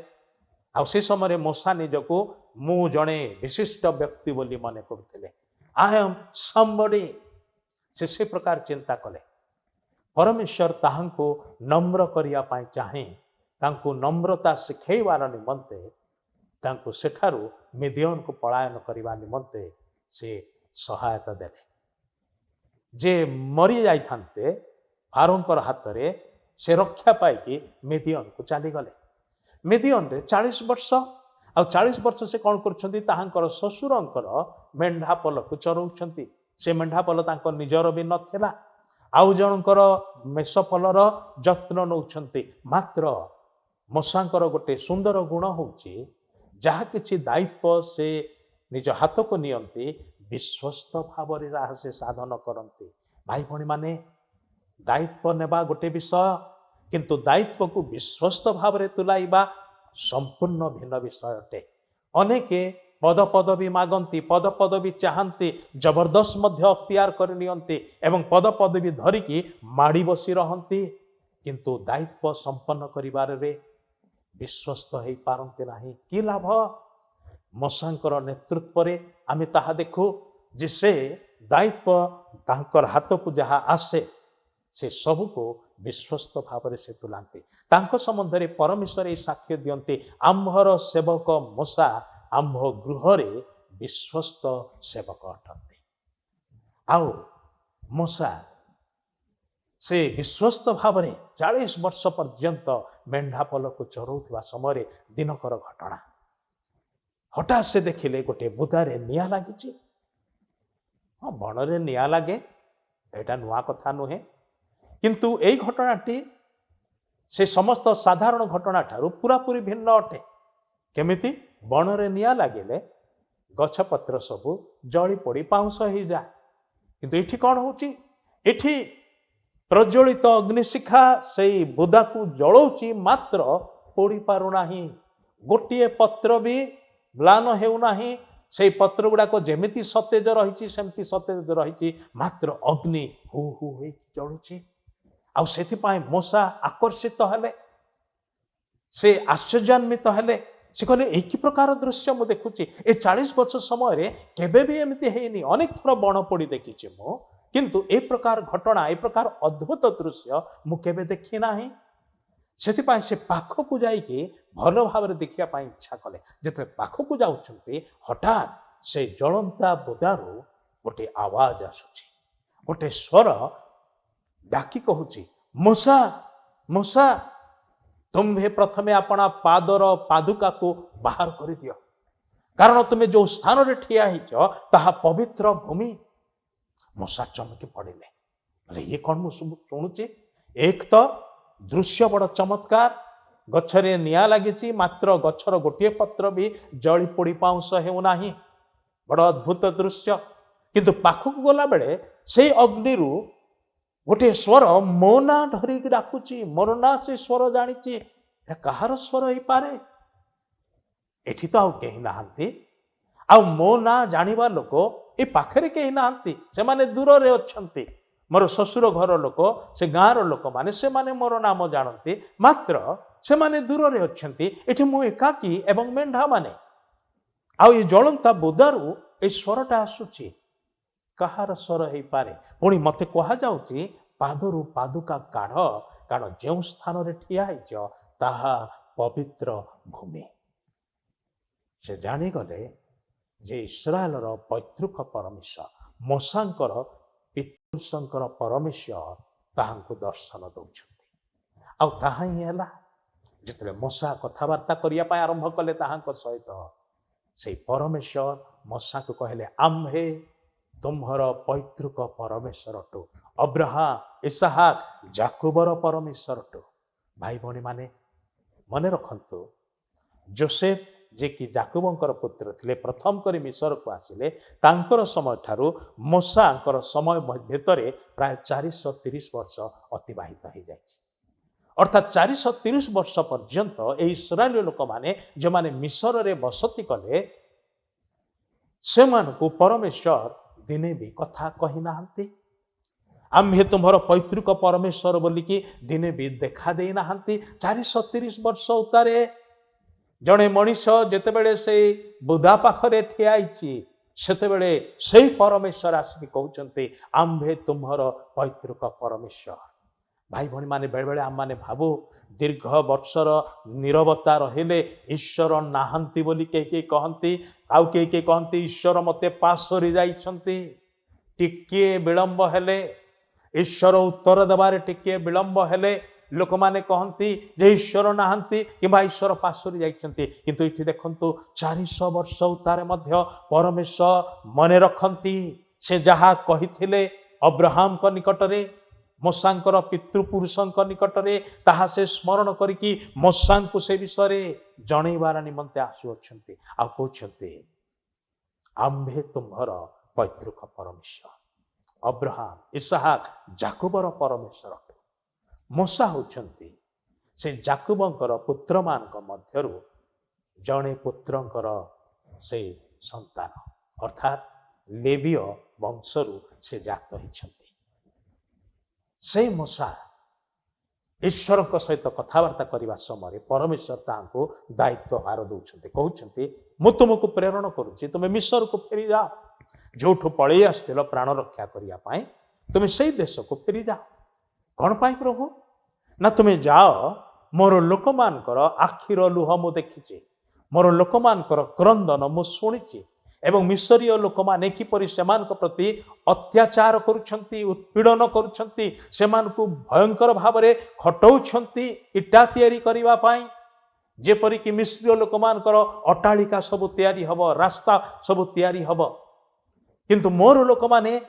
ଆଉ ସେ ସମୟରେ ମୂଷା ନିଜକୁ ମୁଁ ଜଣେ ବିଶିଷ୍ଟ ବ୍ୟକ୍ତି ବୋଲି ମନେ କରୁଥିଲେ। ଆଇ ଆମ୍ ସମବଡି, ସେ ପ୍ରକାର ଚିନ୍ତା କଲେ। ପରମେଶ୍ୱର ତାହାଙ୍କୁ ନମ୍ର କରିବା ପାଇଁ ଚାହେଁ, ତାଙ୍କୁ ନମ୍ରତା ଶିଖେଇବାର ନିମନ୍ତେ ତାଙ୍କୁ ସେଠାରୁ ମିଦିୟନକୁ ପଳାୟନ କରିବା ନିମନ୍ତେ ସେ ସହାୟତା ଦେଲେ। ଯେ ମରି ଯାଇଥାନ୍ତେ ଫାରୋଙ୍କର ହାତରେ ସେ ରକ୍ଷା ପାଇକି ମିଦିଅନକୁ ଚାଲିଗଲେ। ମିଦିଅନରେ 40 ବର୍ଷ, ଆଉ 40 ବର୍ଷ ସେ କ'ଣ କରୁଛନ୍ତି, ତାହାଙ୍କର ଶ୍ୱଶୁରଙ୍କର ମେଣ୍ଢାପଲକୁ ଚରଉଛନ୍ତି। ସେ ମେଣ୍ଢାପଲ ତାଙ୍କ ନିଜର ବି ନଥିଲା, ଆଉ ଜଣଙ୍କର ମେଷପଲର ଯତ୍ନ ନେଉଛନ୍ତି। ମାତ୍ର ମୂଷାଙ୍କର ଗୋଟେ ସୁନ୍ଦର ଗୁଣ ହେଉଛି, ଯାହା କିଛି ଦାୟିତ୍ୱ ସେ ନିଜ ହାତକୁ ନିଅନ୍ତି ବିଶ୍ୱସ୍ତ ଭାବରେ ତାହା ସେ ସାଧନ କରନ୍ତି। ଭାଇ ଭଉଣୀମାନେ, ଦାୟିତ୍ୱ ନେବା ଗୋଟେ ବିଷୟ, କିନ୍ତୁ ଦାୟିତ୍ୱକୁ ବିଶ୍ୱସ୍ତ ଭାବରେ ତୁଲାଇବା ସମ୍ପୂର୍ଣ୍ଣ ଭିନ୍ନ ବିଷୟ ଅଟେ। ଅନେକ ପଦପଦବୀ ମାଗନ୍ତି, ପଦପଦବୀ ଚାହାନ୍ତି, ଜବରଦସ୍ତ ମଧ୍ୟ ଅକ୍ତିଆର କରି ନିଅନ୍ତି ଏବଂ ପଦପଦବୀ ଧରିକି ମାଡ଼ି ବସି ରହନ୍ତି, କିନ୍ତୁ ଦାୟିତ୍ୱ ସମ୍ପନ୍ନ କରିବାରେ ବିଶ୍ୱସ୍ତ ହେଇପାରନ୍ତି ନାହିଁ। କି ଲାଭ? ମୂଷାଙ୍କର ନେତୃତ୍ୱରେ ଆମେ ତାହା ଦେଖୁ ଯେ ସେ ଦାୟିତ୍ୱ ତାଙ୍କର ହାତକୁ ଯାହା ଆସେ ସେ ସବୁକୁ ବିଶ୍ୱସ୍ତ ଭାବରେ ସେ ତୁଲାନ୍ତି। ତାଙ୍କ ସମ୍ବନ୍ଧରେ ପରମେଶ୍ୱର ଏହି ସାକ୍ଷ୍ୟ ଦିଅନ୍ତି, ଆମ୍ଭର ସେବକ ମୂଷା ଆମ୍ଭ ଗୃହରେ ବିଶ୍ୱସ୍ତ ସେବକ ଅଟନ୍ତି। ଆଉ ମୂଷା ସେ ବିଶ୍ୱସ୍ତ ଭାବରେ 40 ବର୍ଷ ପର୍ଯ୍ୟନ୍ତ ମେଣ୍ଢାପଲକୁ ଚରଉଥିବା ସମୟରେ ଦିନକର ଘଟଣା, ହଠାତ୍ ସେ ଦେଖିଲେ ଗୋଟେ ବୁଦାରେ ନିଆଁ ଲାଗିଛି। ହଁ, ବଣରେ ନିଆଁ ଲାଗେ, ଏଇଟା ନୂଆ କଥା ନୁହେଁ, କିନ୍ତୁ ଏଇ ଘଟଣାଟି ସେ ସମସ୍ତ ସାଧାରଣ ଘଟଣା ଠାରୁ ପୁରାପୁରି ଭିନ୍ନ ଅଟେ। କେମିତି? ବଣରେ ନିଆଁ ଲାଗିଲେ ଗଛପତ୍ର ସବୁ ଜଳି ପୋଡ଼ି ପାଉଁଶ ହେଇଯାଏ, କିନ୍ତୁ ଏଠି କ'ଣ ହେଉଛି? ଏଠି ପ୍ରଜ୍ୱଳିତ ଅଗ୍ନିଶିଖା ସେଇ ବୁଦାକୁ ଜଳଉଛି, ମାତ୍ର ପୋଡ଼ି ପାରୁନାହିଁ। ଗୋଟିଏ ପତ୍ର ବି ମ୍ଳାନ ହେଉନାହିଁ। ସେଇ ପତ୍ର ଗୁଡ଼ାକ ଯେମିତି ସତେଜ ରହିଛି ସେମିତି ସତେଜ ରହିଛି, ମାତ୍ର ଅଗ୍ନି ହୁ ହୁ ହେଇକି ଜଳୁଛି। ଆଉ ସେଥିପାଇଁ ମୂଷା ଆକର୍ଷିତ ହେଲେ, ସେ ଆଶ୍ଚର୍ଯ୍ୟାନ୍ୱିତ ହେଲେ। ସେ କହିଲେ, ଏଇ କି ପ୍ରକାର ଦୃଶ୍ୟ ମୁଁ ଦେଖୁଛି, ଏ 40 ବର୍ଷ ସମୟରେ କେବେ ବି ଏମିତି ହେଇନି। ଅନେକ ଥର ବଣ ପୋଡ଼ି ଦେଖିଛି ମୁଁ, କିନ୍ତୁ ଏ ପ୍ରକାର ଘଟଣା, ଏ ପ୍ରକାର ଅଦ୍ଭୁତ ଦୃଶ୍ୟ ମୁଁ କେବେ ଦେଖି ନାହିଁ। ସେଥିପାଇଁ ସେ ପାଖକୁ ଯାଇକି ଭଲ ଭାବରେ ଦେଖିବା ପାଇଁ ଇଚ୍ଛା କଲେ। ଯେତେବେଳେ ପାଖକୁ ଯାଉଛନ୍ତି, ହଠାତ୍ ସେ ଜଳନ୍ତା ବୁଦାରୁ ଗୋଟେ ଆୱାଜ ଆସୁଛି, ଗୋଟେ ସ୍ୱର ଡାକି କହୁଛି, ମୂଷା ମୂଷା, ତୁମ୍ଭେ ପ୍ରଥମେ ଆପଣା ପାଦର ପାଦୁକାକୁ ବାହାର କରିଦିଅ, କାରଣ ତୁମେ ଯେଉଁ ସ୍ଥାନରେ ଠିଆ ହେଇଛ ତାହା ପବିତ୍ର ଭୂମି। ମୂଷା ଚମକି ପଡ଼ିଲେ, ଇଏ କ'ଣ ମୁଁ ଶୁଣୁଛି? ଏକ ତ ଦୃଶ୍ୟ ବଡ଼ ଚମତ୍କାର, ଗଛରେ ନିଆଁ ଲାଗିଛି, ମାତ୍ର ଗଛର ଗୋଟିଏ ପତ୍ର ବି ଜଳି ପୋଡ଼ି ପାଉଁଶ ହେଉନାହିଁ। ବଡ଼ ଅଦ୍ଭୁତ ଦୃଶ୍ୟ। କିନ୍ତୁ ପାଖକୁ ଗଲାବେଳେ ସେଇ ଅଗ୍ନିରୁ ଗୋଟିଏ ସ୍ୱର ମୋ ନାଁ ଧରିକି ଡାକୁଛି। ମୋର ନାଁ ସେ ସ୍ୱର ଜାଣିଛି। ଏହା କାହାର ସ୍ୱର ହେଇପାରେ? ଏଠି ତ ଆଉ କେହି ନାହାନ୍ତି, ଆଉ ମୋ ନାଁ ଜାଣିବା ଲୋକ ଏ ପାଖରେ କେହି ନାହାନ୍ତି, ସେମାନେ ଦୂରରେ ଅଛନ୍ତି। ମୋର ଶ୍ୱଶୁର ଘର ଲୋକ, ସେ ଗାଁର ଲୋକମାନେ, ସେମାନେ ମୋର ନାମ ଜାଣନ୍ତି, ମାତ୍ର ସେମାନେ ଦୂରରେ ଅଛନ୍ତି। ଏଠି ମୁଁ ଏକାକୀ ଏବଂ ମେଣ୍ଢାମାନେ, ଆଉ ଏ ଜଳନ୍ତା ବୁଦାରୁ ଏଇ ସ୍ୱରଟା ଆସୁଛି। କାହାର ସ୍ୱର ହେଇପାରେ? ପୁଣି ମତେ କୁହାଯାଉଛି, ପାଦରୁ ପାଦୁକା କାଢ଼, କାରଣ ଯେଉଁ ସ୍ଥାନରେ ଠିଆ ହେଇଛ ତାହା ପବିତ୍ର ଭୂମି। ସେ ଜାଣିଗଲେ ଯେ ଇସ୍ରାଏଲର ପୈତୃକ ପରମେଶ୍ୱର, ମୂଷାଙ୍କର ପିତୃପୁରୁଷଙ୍କର ପରମେଶ୍ୱର ତାହାଙ୍କୁ ଦର୍ଶନ ଦଉଛନ୍ତି। ଆଉ ତାହା ହିଁ ହେଲା। ଯେତେବେଳେ ମୂଷା କଥାବାର୍ତ୍ତା କରିବା ପାଇଁ ଆରମ୍ଭ କଲେ ତାହାଙ୍କ ସହିତ, ସେଇ ପରମେଶ୍ୱର ମୂଷାକୁ କହିଲେ, ଆମ୍ଭେ ତୁମ୍ଭର ପୈତୃକ ପରମେଶ୍ୱରଠୁ, ଅବ୍ରାହମ, ଇସାହାକ, ଯାକୋବର ପରମେଶ୍ୱରଠୁ। ଭାଇ ଭଉଣୀମାନେ, ମନେ ରଖନ୍ତୁ, ଯୋସେଫ ଯିଏକି ଯାକୋବଙ୍କର ପୁତ୍ର ଥିଲେ, ପ୍ରଥମ କରି ମିଶରକୁ ଆସିଲେ, ତାଙ୍କର ସମୟ ଠାରୁ ମୂଷାଙ୍କର ସମୟ ଭିତରେ ପ୍ରାୟ 430 ବର୍ଷ ଅତିବାହିତ ହେଇଯାଇଛି। ଅର୍ଥାତ୍ 430 ବର୍ଷ ପର୍ଯ୍ୟନ୍ତ ଏହି ଇସ୍ରାଏଲୀୟ ଲୋକମାନେ ଯେଉଁମାନେ ମିଶରରେ ବସତି କଲେ, ସେମାନଙ୍କୁ ପରମେଶ୍ୱର ଦିନେ ବି କଥା କହିନାହାନ୍ତି। ଆମ୍ଭେ ତୁମର ପୈତୃକ ପରମେଶ୍ୱର ବୋଲିକି ଦିନେ ବି ଦେଖା ଦେଇନାହାନ୍ତି। 430 ବର୍ଷ ଉତ୍ତାରେ ଜଣେ ମଣିଷ ଯେତେବେଳେ ସେଇ ବୁଦା ପାଖରେ ଠିଆ ହେଇଛି, ସେତେବେଳେ ସେଇ ପରମେଶ୍ୱର ଆସିକି କହୁଛନ୍ତି, ଆମ୍ଭେ ତୁମର ପୈତୃକ ପରମେଶ୍ୱର। भाई भौणी माने बेले बेले आम माने भाबू दीर्घ वर्षर नीरवता रहिले ईश्वर नाहंती बोली के कहती आउ के कहती ईश्वर मते पास सरी जाइछंती टिके विलंब हेले ईश्वर उत्तर देवारे टिके विलंब हेले लोक माने कहती जे ईश्वर नाहंती किंबा ईश्वर पास सरी जाइछंती किंतु इठी देखंतु 400 वर्ष उतारे मध्य परमेश्वर मने रखंती से जहा कहिथिले अब्राहम को निकटरे मोसांकर पितृपुरुषों निकटरे ताहा से स्मरण करिकी मोसा को से विषय जनइबार निमंते आसुअछंती आ कहउछंती आम्भे तुम्हर पैतृक परमेश्वर अब्राहम इसहाक जाकूबर परमेश्वर मोसा होउछंती से जाकूबंकर पुत्र मानक मध्यरु जणे पुत्रंकर से संतान अर्थात लेवीय वंशरु से जात होइछंती से मोसा ईश्वर सहित कथबार्ता करने समय परमेश्वर तांको दायित्व भार दौरान कहते मु तुमको प्रेरण करुच्ची तुम्हें मिस्र को फेरी जाओ जो पलि आसथिल प्राण रक्षा करने तुम्हें से देश को फेरी जाओ कौन पाई प्रभु ना तुम्हें जाओ मोर लोक मानकर आखिर लुह मु देखी मोर लोक मानकर क्रंदन मु शुणी एवं मिसरीय लोक माने किपरि सेमानक प्रति अत्याचार करुछंती उत्पीड़न करुछंती सेमानकु भयंकर भावरे खटौछंती इटा तयारी करिवा पाई जेपरि कि मिस्रीय लोक मानकर अट्टालिका सब तयारी हबो रास्ता सब तयारी हबो किंतु मोर लोक माने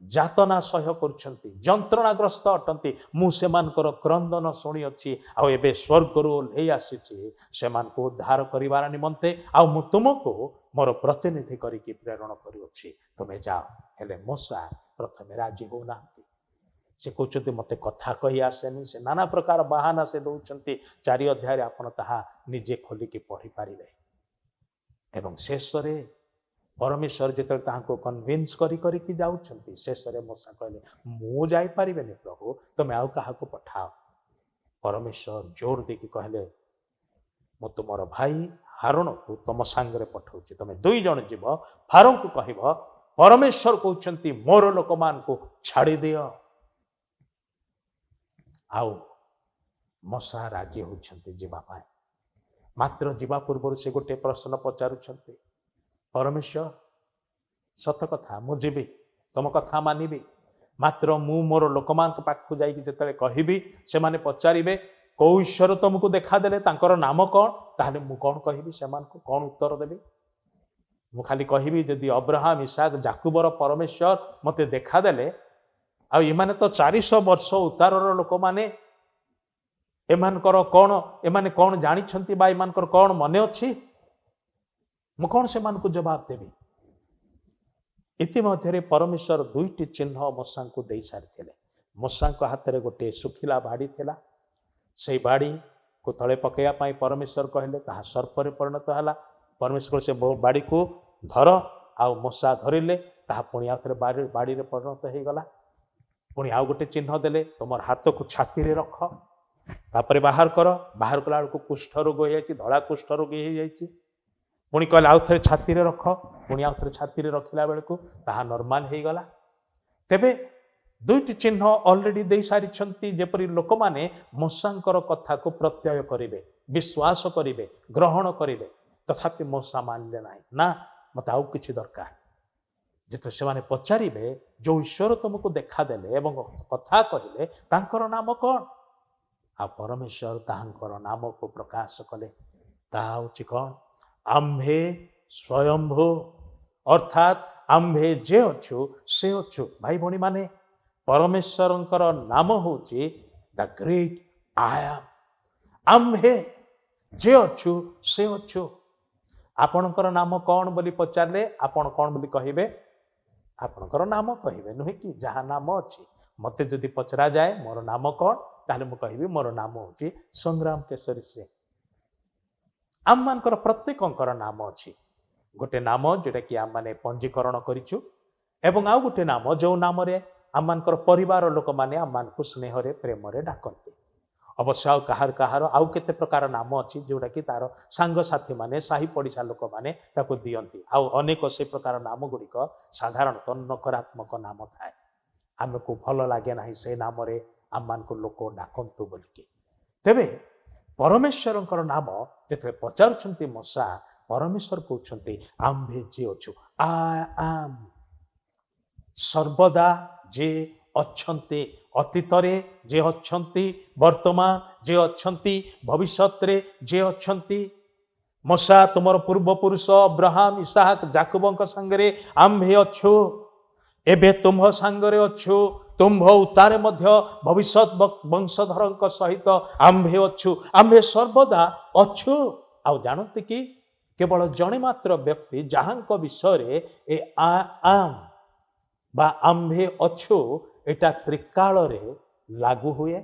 जातना सह्य करुछंती जंत्रणाग्रस्त अटंती मु सेमानकर क्रंदन शुणी अछि आ एबे स्वर्गरु ओल्हेई आसीछि सेमानकु उद्धार करिवार निमंते आ मु तुमको मोर प्रतिनिधि करिकी प्रेरण करुछि तुमे जाओ हेले मोसा प्रथमे राजी होना से कहते मते कथा कही आसेनी से नाना प्रकार बहाना से दौरान 4 अध्याय आपण ताहा निजे खोलिकी पढ़ी पारिबे एवं शेष परमेश्वर जिते कन्विन्स करी जाऊँगी शेष मोसा कहले मु जाई पारिबेनी प्रभु तुम आउ क्या पठाओ परमेश्वर जोर देकी कहले मु तुमर भाई हारून को तुम सांगे पठाऊँ तुम 2 जन जीव फारों को कह परमेश्वर कहते मोर लोक मान को छाड़ी दियो आउ मोसा राजी होती जीवाई मात्र जीवा पूर्व से गोटे प्रश्न पचारुंट परमेश्वर सत कथा मु जीवी तुम कथा मानिबी मात्र मु मोर लोक मान पाखु जाइकी जिते कहबी से माने पचारे कौ ईश्वर तुमको देखादेले तांकर नाम कौन ताहले मु कौन कहबी से कौन उत्तर देबी मु खाली कहबी जदि अब्राहम इसाक जाकूबर परमेश्वर मते देखादेले आ इमाने तो 400 वर्ष उतारर लोक माने एमानकर कौन एमाने कौन जानिछंती बा एमानकर कौन मने अछि मु कौन से मान को जवाब देवी इतिमध्य परमेश्वर 2टी चिन्ह मोसा को दे सारी मोसा हाथ में गोटे सुखिला बाड़ी थिला से बाड़ी को तले पकड़ा परमेश्वर कहले ताहा सर्पर परिणत है परमेश्वर से बाड़ी को धर आउ मोसा धरिले ताहा पुणी आउ बाड़ी में परिणत हो गला पुणी आउ गोटे चिन्ह देले तुम हाथ को छाती रे रख तापर बाहर कर बाहर कला बेलू कुष्ठ रोग हो जाए धड़ा कुष्ठ रोग हो जाए पुणी कहले आउ थे छाती रे रख पुणी आउ थे छाती रे रखिला बेलू ताहा नॉर्मल हो गला तेबे 2टी चिन्ह ऑलरेडी दे सारी जेपरी लोक माने मोसांकर कथा को प्रत्यय करेंगे विश्वास करेंगे ग्रहण करेंगे तथापि मोसा मानले ना मत आउ किछि दरकार जेते से माने पचारिबे जो ईश्वर तुमको देखादेले एवं कथा कहले तांकर नाम कौन आ परमेश्वर तांकर नाम को प्रकाश कले ताहा होछि कौन आम्भे स्वयंभू अर्थात आम्भे जे अच्छु से अच्छु भाई भौणी माने परमेश्वर नाम होछि द ग्रेट आई एम आम्भे जे अच्छु से अच्छु आपणकर नाम कौन बोली पचारे आपण कौन बोली कहिबे आपणकर नाम कहिबे नुहे कि जहाँ नाम अच्छी मते जदि पचरा जाए मोर नाम कौन ताहले मु कहिबी मोर नाम होछि संग्राम केसरी सिंह आम मानकर प्रत्येकंकर नाम अच्छी गोटे नाम जोटा कि आम माने पंजीकरण करिछु एवं आउ गोटे नाम जो नाम रे आम मानकर परिवार लोक माने आम मानकु स्नेह रे प्रेम रे डाकंती अवश्य आउ कहार कहार आउ केते प्रकार नाम अच्छी जोटा कि तार सांग साथी माने साही पड़िशा लोक माने ताको दियंती आउ अनेक से प्रकार नाम गुड़िक साधारणतः नकारात्मक नाम थाए आमको भल लगे ना से नाम रे ଆମମାନଙ୍କୁ ଲୋକ ଡାକନ୍ତୁ ବୋଲିକି। ତେବେ ପରମେଶ୍ୱରଙ୍କର ନାମ ଯେତେବେଳେ ପଚାରୁଛନ୍ତି ମୂଷା, ପରମେଶ୍ୱର କହୁଛନ୍ତି ଆମ୍ଭେ ଯିଏ ଅଛୁ, ଆଇ ଆମ୍। ସର୍ବଦା ଯିଏ ଅଛନ୍ତି, ଅତୀତରେ ଯିଏ ଅଛନ୍ତି, ବର୍ତ୍ତମାନ ଯିଏ ଅଛନ୍ତି, ଭବିଷ୍ୟତରେ ଯିଏ ଅଛନ୍ତି। ମୂଷା ତୁମର ପୂର୍ବପୁରୁଷ ଅବ୍ରାହମ, ଇସାହାକ, ଯାକୋବଙ୍କ ସାଙ୍ଗରେ ଆମ୍ଭେ ଅଛୁ, ଏବେ ତୁମ୍ଭ ସାଙ୍ଗରେ ଅଛୁ, ତୁମ୍ଭ ଉତ୍ତାରେ ମଧ୍ୟ ଭବିଷ୍ୟତ ବଂଶଧରଙ୍କ ସହିତ ଆମ୍ଭେ ଅଛୁ। ଆମ୍ଭେ ସର୍ବଦା ଅଛୁ। ଆଉ ଜାଣନ୍ତି କି କେବଳ ଜଣେ ମାତ୍ର ବ୍ୟକ୍ତି ଯାହାଙ୍କ ବିଷୟରେ ଏ ଆମ୍ ବା ଆମ୍ଭେ ଅଛୁ ଏଟା ତ୍ରିକାଳରେ ଲାଗୁ ହୁଏ।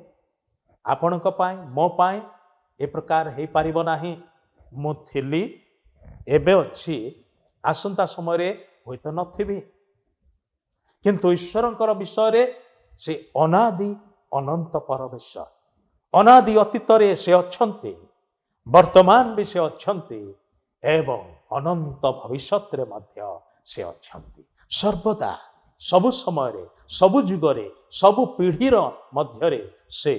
ଆପଣଙ୍କ ପାଇଁ, ମୋ ପାଇଁ ଏ ପ୍ରକାର ହେଇପାରିବ ନାହିଁ। ମୁଁ ଥିଲି, ଏବେ ଅଛି, ଆସନ୍ତା ସମୟରେ ହୁଏତ ନଥିବି। କିନ୍ତୁ ଈଶ୍ୱରଙ୍କର ବିଷୟରେ ସେ ଅନାଦି ଅନନ୍ତ ପରମେଶ୍ୱର। ଅନାଦି ଅତୀତରେ ସେ ଅଛନ୍ତି, ବର୍ତ୍ତମାନ ବି ସେ ଅଛନ୍ତି ଏବଂ ଅନନ୍ତ ଭବିଷ୍ୟତରେ ମଧ୍ୟ ସେ ଅଛନ୍ତି। ସର୍ବଦା, ସବୁ ସମୟରେ, ସବୁ ଯୁଗରେ, ସବୁ ପିଢ଼ିର ମଧ୍ୟରେ ସେ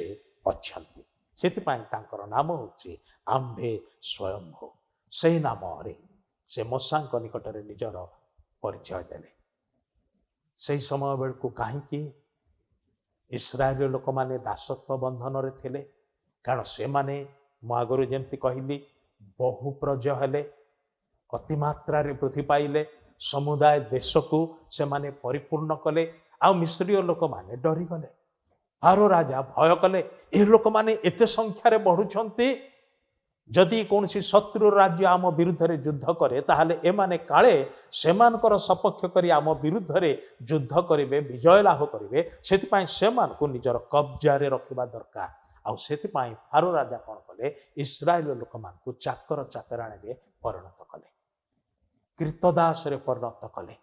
ଅଛନ୍ତି। ସେଥିପାଇଁ ତାଙ୍କର ନାମ ହେଉଛି ଆମ୍ଭେ ସ୍ୱୟମ୍ଭୁ। ସେହି ନାମରେ ସେ ମୂଷାଙ୍କ ନିକଟରେ ନିଜର ପରିଚୟ ଦେଲେ। ସେହି ସମୟ ବେଳକୁ କାହିଁକି ଇସ୍ରାଏଲ ଲୋକମାନେ ଦାସତ୍ୱ ବନ୍ଧନରେ ଥିଲେ? କାରଣ ସେମାନେ, ମୁଁ ଆଗରୁ ଯେମିତି କହିଲି, ବହୁ ପ୍ରଜ ହେଲେ, ଅତିମାତ୍ରାରେ ବୃଦ୍ଧି ପାଇଲେ, ସମୁଦାୟ ଦେଶକୁ ସେମାନେ ପରିପୂର୍ଣ୍ଣ କଲେ। ଆଉ ମିଶ୍ରୀୟ ଲୋକମାନେ ଡରିଗଲେ। ଫାରୋ ରାଜା ଭୟ କଲେ, ଏ ଲୋକମାନେ ଏତେ ସଂଖ୍ୟାରେ ବଢୁଛନ୍ତି, ଯଦି କୌଣସି ଶତ୍ରୁ ରାଜ୍ୟ ଆମ ବିରୁଦ୍ଧରେ ଯୁଦ୍ଧ କରେ ତାହେଲେ ଏମାନେ କାଳେ ସେମାନଙ୍କର ସପକ୍ଷ କରି ଆମ ବିରୁଦ୍ଧରେ ଯୁଦ୍ଧ କରିବେ, ବିଜୟ ଲାଭ କରିବେ। ସେଥିପାଇଁ ସେମାନଙ୍କୁ ନିଜର କବ୍ଜାରେ ରଖିବା ଦରକାର। ଆଉ ସେଥିପାଇଁ ଫାରୋ ରାଜା କ'ଣ କଲେ? ଇସ୍ରାଏଲ ଲୋକମାନଙ୍କୁ ଚାକର ଚାକରାଣୀରେ ପରିଣତ କଲେ, କ୍ରୀତଦାସରେ ପରିଣତ କଲେ।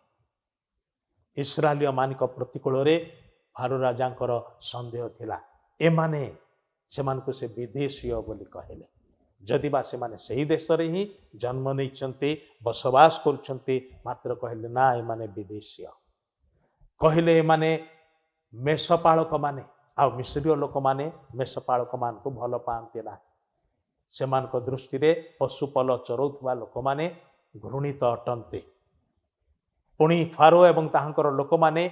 ଇସ୍ରାଏଲୀୟ ମାନଙ୍କ ପ୍ରତିକୂଳରେ ଫାରୋ ରାଜାଙ୍କର ସନ୍ଦେହ ଥିଲା। ଏମାନେ, ସେମାନଙ୍କୁ ସେ ବିଦେଶୀୟ ବୋଲି କହିଲେ। ଯଦିବା ସେମାନେ ସେହି ଦେଶରେ ହିଁ ଜନ୍ମ ନେଇଛନ୍ତି, ବସବାସ କରୁଛନ୍ତି, ମାତ୍ର କହିଲେ ନା ଏମାନେ ବିଦେଶୀୟ। କହିଲେ ଏମାନେ ମେଷପାଳକ ମାନେ। ଆଉ ମିଶ୍ରୀୟ ଲୋକମାନେ ମେଷପାଳକ ମାନଙ୍କୁ ଭଲ ପାଆନ୍ତି ନାହିଁ। ସେମାନଙ୍କ ଦୃଷ୍ଟିରେ ପଶୁପଲ ଚରାଉଥିବା ଲୋକମାନେ ଘୃଣିତ ଅଟନ୍ତି। ପୁଣି ଫାରୋ ଏବଂ ତାହାଙ୍କର ଲୋକମାନେ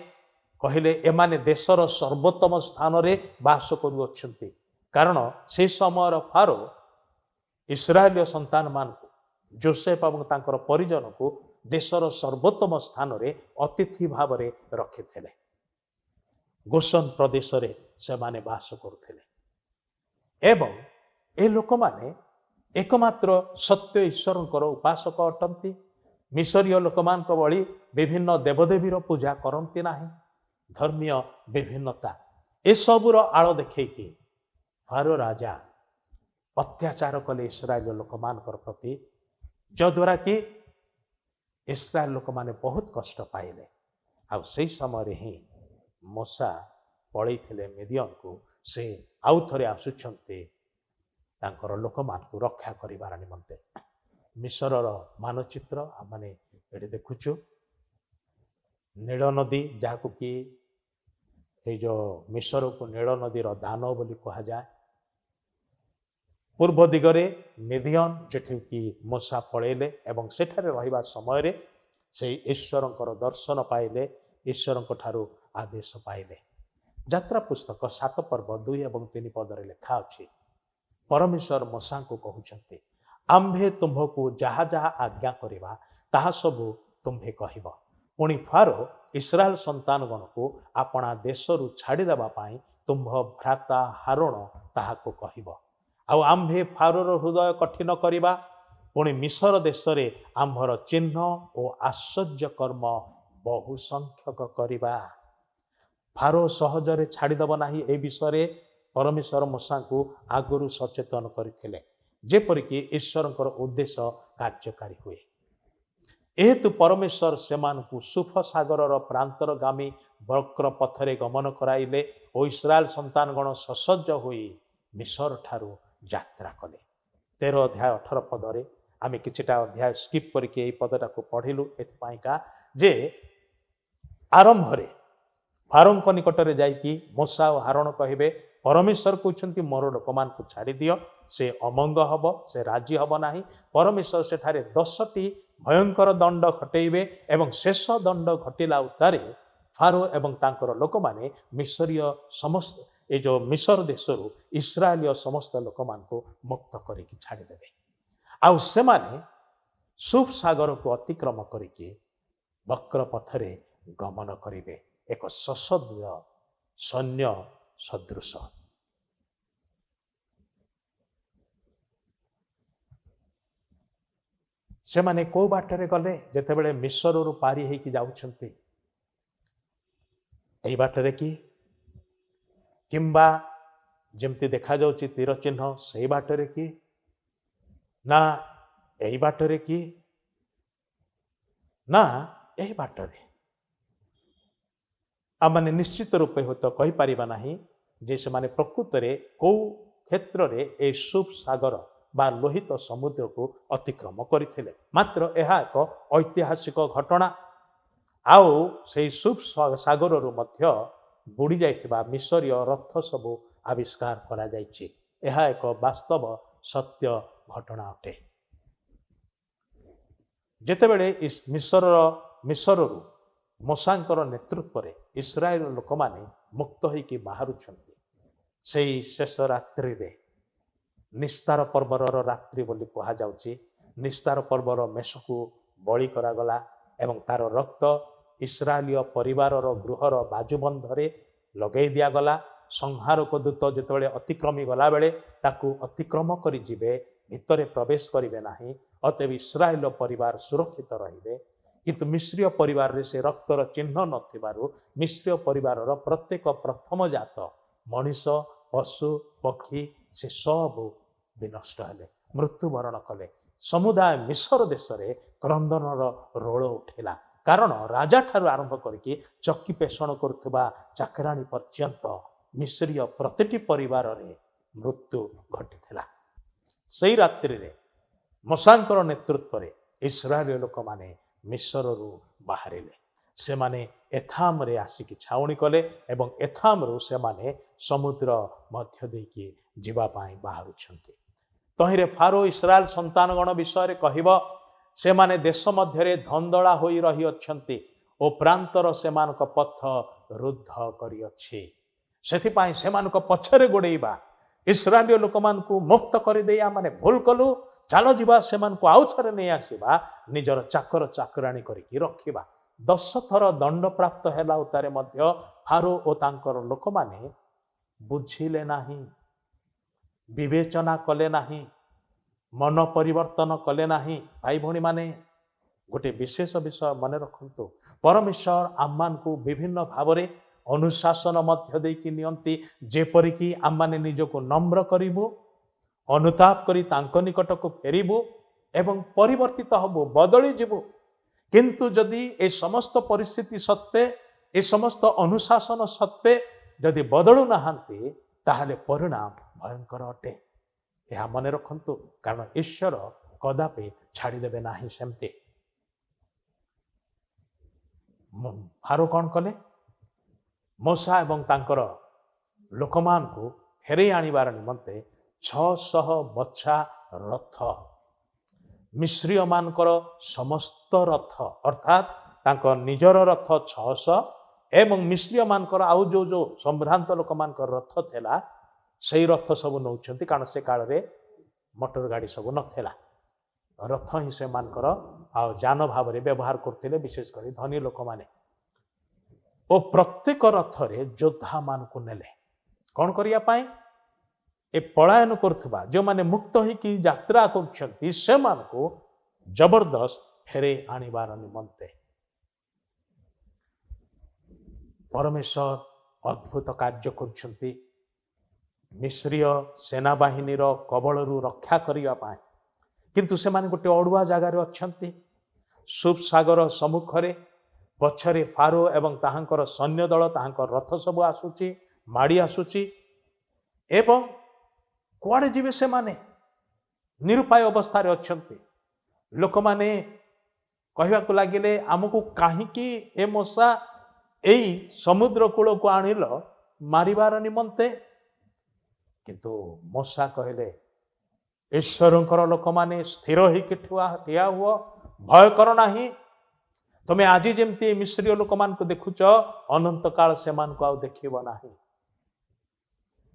କହିଲେ ଏମାନେ ଦେଶର ସର୍ବୋତ୍ତମ ସ୍ଥାନରେ ବାସ କରୁଅଛନ୍ତି। କାରଣ ସେ ସମୟର ଫାରୋ ଇସ୍ରାଏଲୀୟ ସନ୍ତାନମାନଙ୍କୁ, ଯୋସେଫ ଏବଂ ତାଙ୍କର ପରିଜନକୁ ଦେଶର ସର୍ବୋତ୍ତମ ସ୍ଥାନରେ ଅତିଥି ଭାବରେ ରଖିଥିଲେ। ଗୋସନ ପ୍ରଦେଶରେ ସେମାନେ ବାସ କରୁଥିଲେ। ଏବଂ ଏ ଲୋକମାନେ ଏକମାତ୍ର ସତ୍ୟ ଈଶ୍ୱରଙ୍କର ଉପାସକ ଅଟନ୍ତି। ମିଶରୀୟ ଲୋକମାନଙ୍କ ଭଳି ବିଭିନ୍ନ ଦେବଦେବୀର ପୂଜା କରନ୍ତି ନାହିଁ। ଧର୍ମୀୟ ବିଭିନ୍ନତା ଏସବୁର ଆଳ ଦେଖେଇକି ଫାରୋ ରାଜା ଅତ୍ୟାଚାର କଲେ ଇସ୍ରାଏଲ ଲୋକମାନଙ୍କର ପ୍ରତି, ଯଦ୍ୱାରା କି ଇସ୍ରାଏଲ ଲୋକମାନେ ବହୁତ କଷ୍ଟ ପାଇଲେ। ଆଉ ସେହି ସମୟରେ ହିଁ ମୂଷା ପଳେଇଥିଲେ ମିଦିୟନକୁ। ସେ ଆଉ ଥରେ ଆସୁଛନ୍ତି ତାଙ୍କର ଲୋକମାନଙ୍କୁ ରକ୍ଷା କରିବାର ନିମନ୍ତେ। ମିଶରର ମାନଚିତ୍ର ଆମେ ଏଠି ଦେଖୁଛୁ। ନୀଳ ନଦୀ, ଯାହାକୁ କି ଏଇ ଯେଉଁ ମିଶରକୁ ନୀଳ ନଦୀର ଦାନ ବୋଲି କୁହାଯାଏ। ପୂର୍ବ ଦିଗରେ ମିଦିୟନ, ଯେଠିକି ମୂଷା ପଳେଇଲେ ଏବଂ ସେଠାରେ ରହିବା ସମୟରେ ସେଇ ଈଶ୍ୱରଙ୍କର ଦର୍ଶନ ପାଇଲେ, ଈଶ୍ୱରଙ୍କ ଠାରୁ ଆଦେଶ ପାଇଲେ। ଯାତ୍ରା ପୁସ୍ତକ 7 ପର୍ବ 2 ଏବଂ 3 ପଦରେ ଲେଖା ଅଛି, ପରମେଶ୍ୱର ମୂଷାଙ୍କୁ କହୁଛନ୍ତି, ଆମ୍ଭେ ତୁମ୍ଭକୁ ଯାହା ଯାହା ଆଜ୍ଞା କରିବା ତାହା ସବୁ ତୁମ୍ଭେ କହିବ। ପୁଣି ଫାରୋ ଇସ୍ରାଏଲ ସନ୍ତାନଗଣକୁ ଆପଣା ଦେଶରୁ ଛାଡ଼ିଦେବା ପାଇଁ ତୁମ୍ଭ ଭ୍ରାତା ହାରୋଣ ତାହାକୁ କହିବ। ଆଉ ଆମ୍ଭେ ଫାରୋର ହୃଦୟ କଠିନ କରିବା, ପୁଣି ମିଶର ଦେଶରେ ଆମ୍ଭର ଚିହ୍ନ ଓ ଆଶ୍ଚର୍ଯ୍ୟ କର୍ମ ବହୁ ସଂଖ୍ୟକ କରିବା। ଫାରୋ ସହଜରେ ଛାଡ଼ିଦେବ ନାହିଁ। ଏ ବିଷୟରେ ପରମେଶ୍ୱର ମୂଷାଙ୍କୁ ଆଗରୁ ସଚେତନ କରିଥିଲେ, ଯେପରିକି ଈଶ୍ୱରଙ୍କର ଉଦ୍ଦେଶ୍ୟ କାର୍ଯ୍ୟକାରୀ ହୁଏ। ଏହେତୁ ପରମେଶ୍ୱର ସେମାନଙ୍କୁ ସୁଫ ସାଗରର ପ୍ରାନ୍ତରଗାମୀ ବକ୍ର ପଥରେ ଗମନ କରାଇଲେ ଓ ଇସ୍ରାଏଲ ସନ୍ତାନଗଣ ସସଜ୍ଜ ହୋଇ ମିଶର ଠାରୁ ଯାତ୍ରା କଲେ। 13 ଅଧ୍ୟାୟ 18 ପଦରେ ଆମେ କିଛିଟା ଅଧ୍ୟାୟ ସ୍କିପ୍ କରିକି ଏହି ପଦଟାକୁ ପଢ଼ିଲୁ, ଏଥିପାଇଁକା ଯେ ଆରମ୍ଭରେ फारोଙ୍କ ନିକଟରେ ଯାଇକି ମୋଶା ଓ ହାରଣ କହିବେ परमेश्वर कहते मोर लोक मान छाड़ी दियो से अमंग हब से राजी हब ना परमेश्वर सेठारे 10टी भयंकर दंड घटेबे एवं शेष दंड घटिला उतारे फारो एवं तांकर लोक माने मिस्रीय समस्त ये जो मिस्र देशर इस्राएल समस्त लोक मान को मुक्त करके छाड़ीदेवे आउ से माने सुफ सागर को अतिक्रम करके वक्र पथरे गमन करेंगे एक सशद्र सैन्य सदृश से माने को बाटरे गले जेते बेले मिस्र रु पारी हेकि जाउछंती एई बाटरे कि किंबा जेमती देखा जाउची तीर चिन्ह सेई बाटरे कि ना एई बाटरे कि ना एई बाटरे आमने निश्चित रूपे हो तो कहि परिबा नाही जे से माने प्रकृत रे को क्षेत्र रे ए सुप सागर बा लोहित समुद्र को अतिक्रम करथिले मात्र एहा एक ऐतिहासिक घटना आउ से सुप सागर रु मध्य बुड़ी जाइथिबा मिस्रीय रथ सब आविष्कार करा जाइछि एहा एक वास्तव सत्य घटना अटे जेतेबेले इस मिस्र मोसांकर नेतृत्व रे इस्राएल लोक माने मुक्त होइकी बाहरुछंती सेई शेष रात्रि रे निस्तार पर्वर रात्रि बोली कहा जाउची निस्तार पर्वर मेषकु बळी करा गला एवं तार रक्त इस्राएलीय परिवार गृहर बाजुबंधरे लगे दिया गला संहारक दूत जेतेबेले अतिक्रमी गला बेले ताकू अतिक्रम करी जिवे भितरे प्रवेश करिवे नाही अतएव इस्राएल परिवार सुरक्षित रहिबे किंतु मिश्रीय परिवार रे से रक्तर चिन्ह नथिबारु मिश्रीय परिवार प्रत्येक प्रथम जात मनीष पशु पक्षी से सब विनष्ट हेले मृत्युवरण कले समुदाय मिस्र देश रे क्रंदनर रोल उठेला कारण राजा ठारू आरंभ करके चक्की पेषण करुवा चाकराणी पर्यंत मिश्रीय प्रतिटी परिवार रे मृत्यु घटीथिला सेई रात्रि रे मोसांकर नेतृत्व रे इस्राएल लोक माने मिस्र रु बाहरिले से माने एथाम रे आसिकी छाउणी कले एवं एथाम रु से माने समुद्र मध्य देकी जीवा पाई बाहरुछंती तहिरे फारो इस्राएल संतानगण विषय रे कहबो से माने देश मध्य रे धंदळा होई रही अछंती ओ प्रांतर से मानक पथ रुद्ध करी अछि सेथि पाई से मानक पछरे गोडेइबा इस्राएल लोक मान को मुक्त करि देया माने भूल कलु चालो जीवा से मान को आउ थरे नै आसीबा निजर चाकर चाकराणी करिकी रखिबा 10 थर दंड प्राप्त हैला उतारे मध्य फारो ओ तांकर लोक माने बुझिले नाही विवेचना कले नाही मन परिवर्तन कले नाही भाई भणी माने गोटे विशेष विषय मन रखंतु परमेश्वर आम्मान को विभिन्न भावरे अनुशासन मध्य देकी नियंती जेपरिकी आम्माने निजको नम्र करिबो अनुताप करी तांको निकट को फेरिबो एवं परिवर्तित हबो बदली जीवो किंतु जदि ए समस्त परिस्थिति सत्वे ए समस्त अनुशासन सत्वे जदि बदलु नाहांती ताहले परिणाम भयंकर अटे यह मन रखंतु कारण ईश्वर कदापि छाड़ी देबे नाही सेमते फारो कौन कले मोसा एवं तांकर लोकमान को फेरे आनिबार निमंते 600 बच्छा रथ मिश्रीय मानकर समस्त रथ अर्थात तांकर निजर रथ 600 एवं मिश्रीय मानकर आउ जो संभ्रांत लोक मानकर रथ थेला सेई रथ सब नौछंती कारण से काल रे मोटर गाड़ी सब नथेला रथ ही से मानकर आ जान भाव रे व्यवहार करथिले विशेष करी धनी लोक माने ओ प्रत्येक रथ रे योद्धा मान को नेले कौन करिया पाए ए पलायन करथबा जो माने मुक्त होई की यात्रा करछंती से मान को जबरदस्त फेरे आनिबार निमंते परमेश्वर अद्भुत कार्य करछंती मिश्रीय सेना बाहिनी कबलरू रक्षा करिया पाए किंतु से माने गोटे अड़ुआ जगार अच्छंती सुप सागर सम्मुखरे पछरे फारो एवं ताहांकर सैन्य दल ताहांकर रथ सब आसुची माड़ी आसुची एवं कुआड़े जीवे से माने निरुपाय अवस्था अच्छंती लोक माने कहवा को लागिले आमको काहींकी ए मोसा ଏଇ ସମୁଦ୍ର କୂଳକୁ ଆଣିଲ ମାରିବାର ନିମନ୍ତେ। କିନ୍ତୁ ମୂଷା କହିଲେ, ଈଶ୍ୱରଙ୍କର ଲୋକମାନେ ସ୍ଥିର ହେଇକି ଠିଆ ହୁଅ, ଭୟ କର ନାହିଁ। ତମେ ଆଜି ଯେମିତି ମିଶ୍ରୀୟ ଲୋକମାନଙ୍କୁ ଦେଖୁଛ, ଅନନ୍ତ କାଳ ସେମାନଙ୍କୁ ଆଉ ଦେଖିବ ନାହିଁ।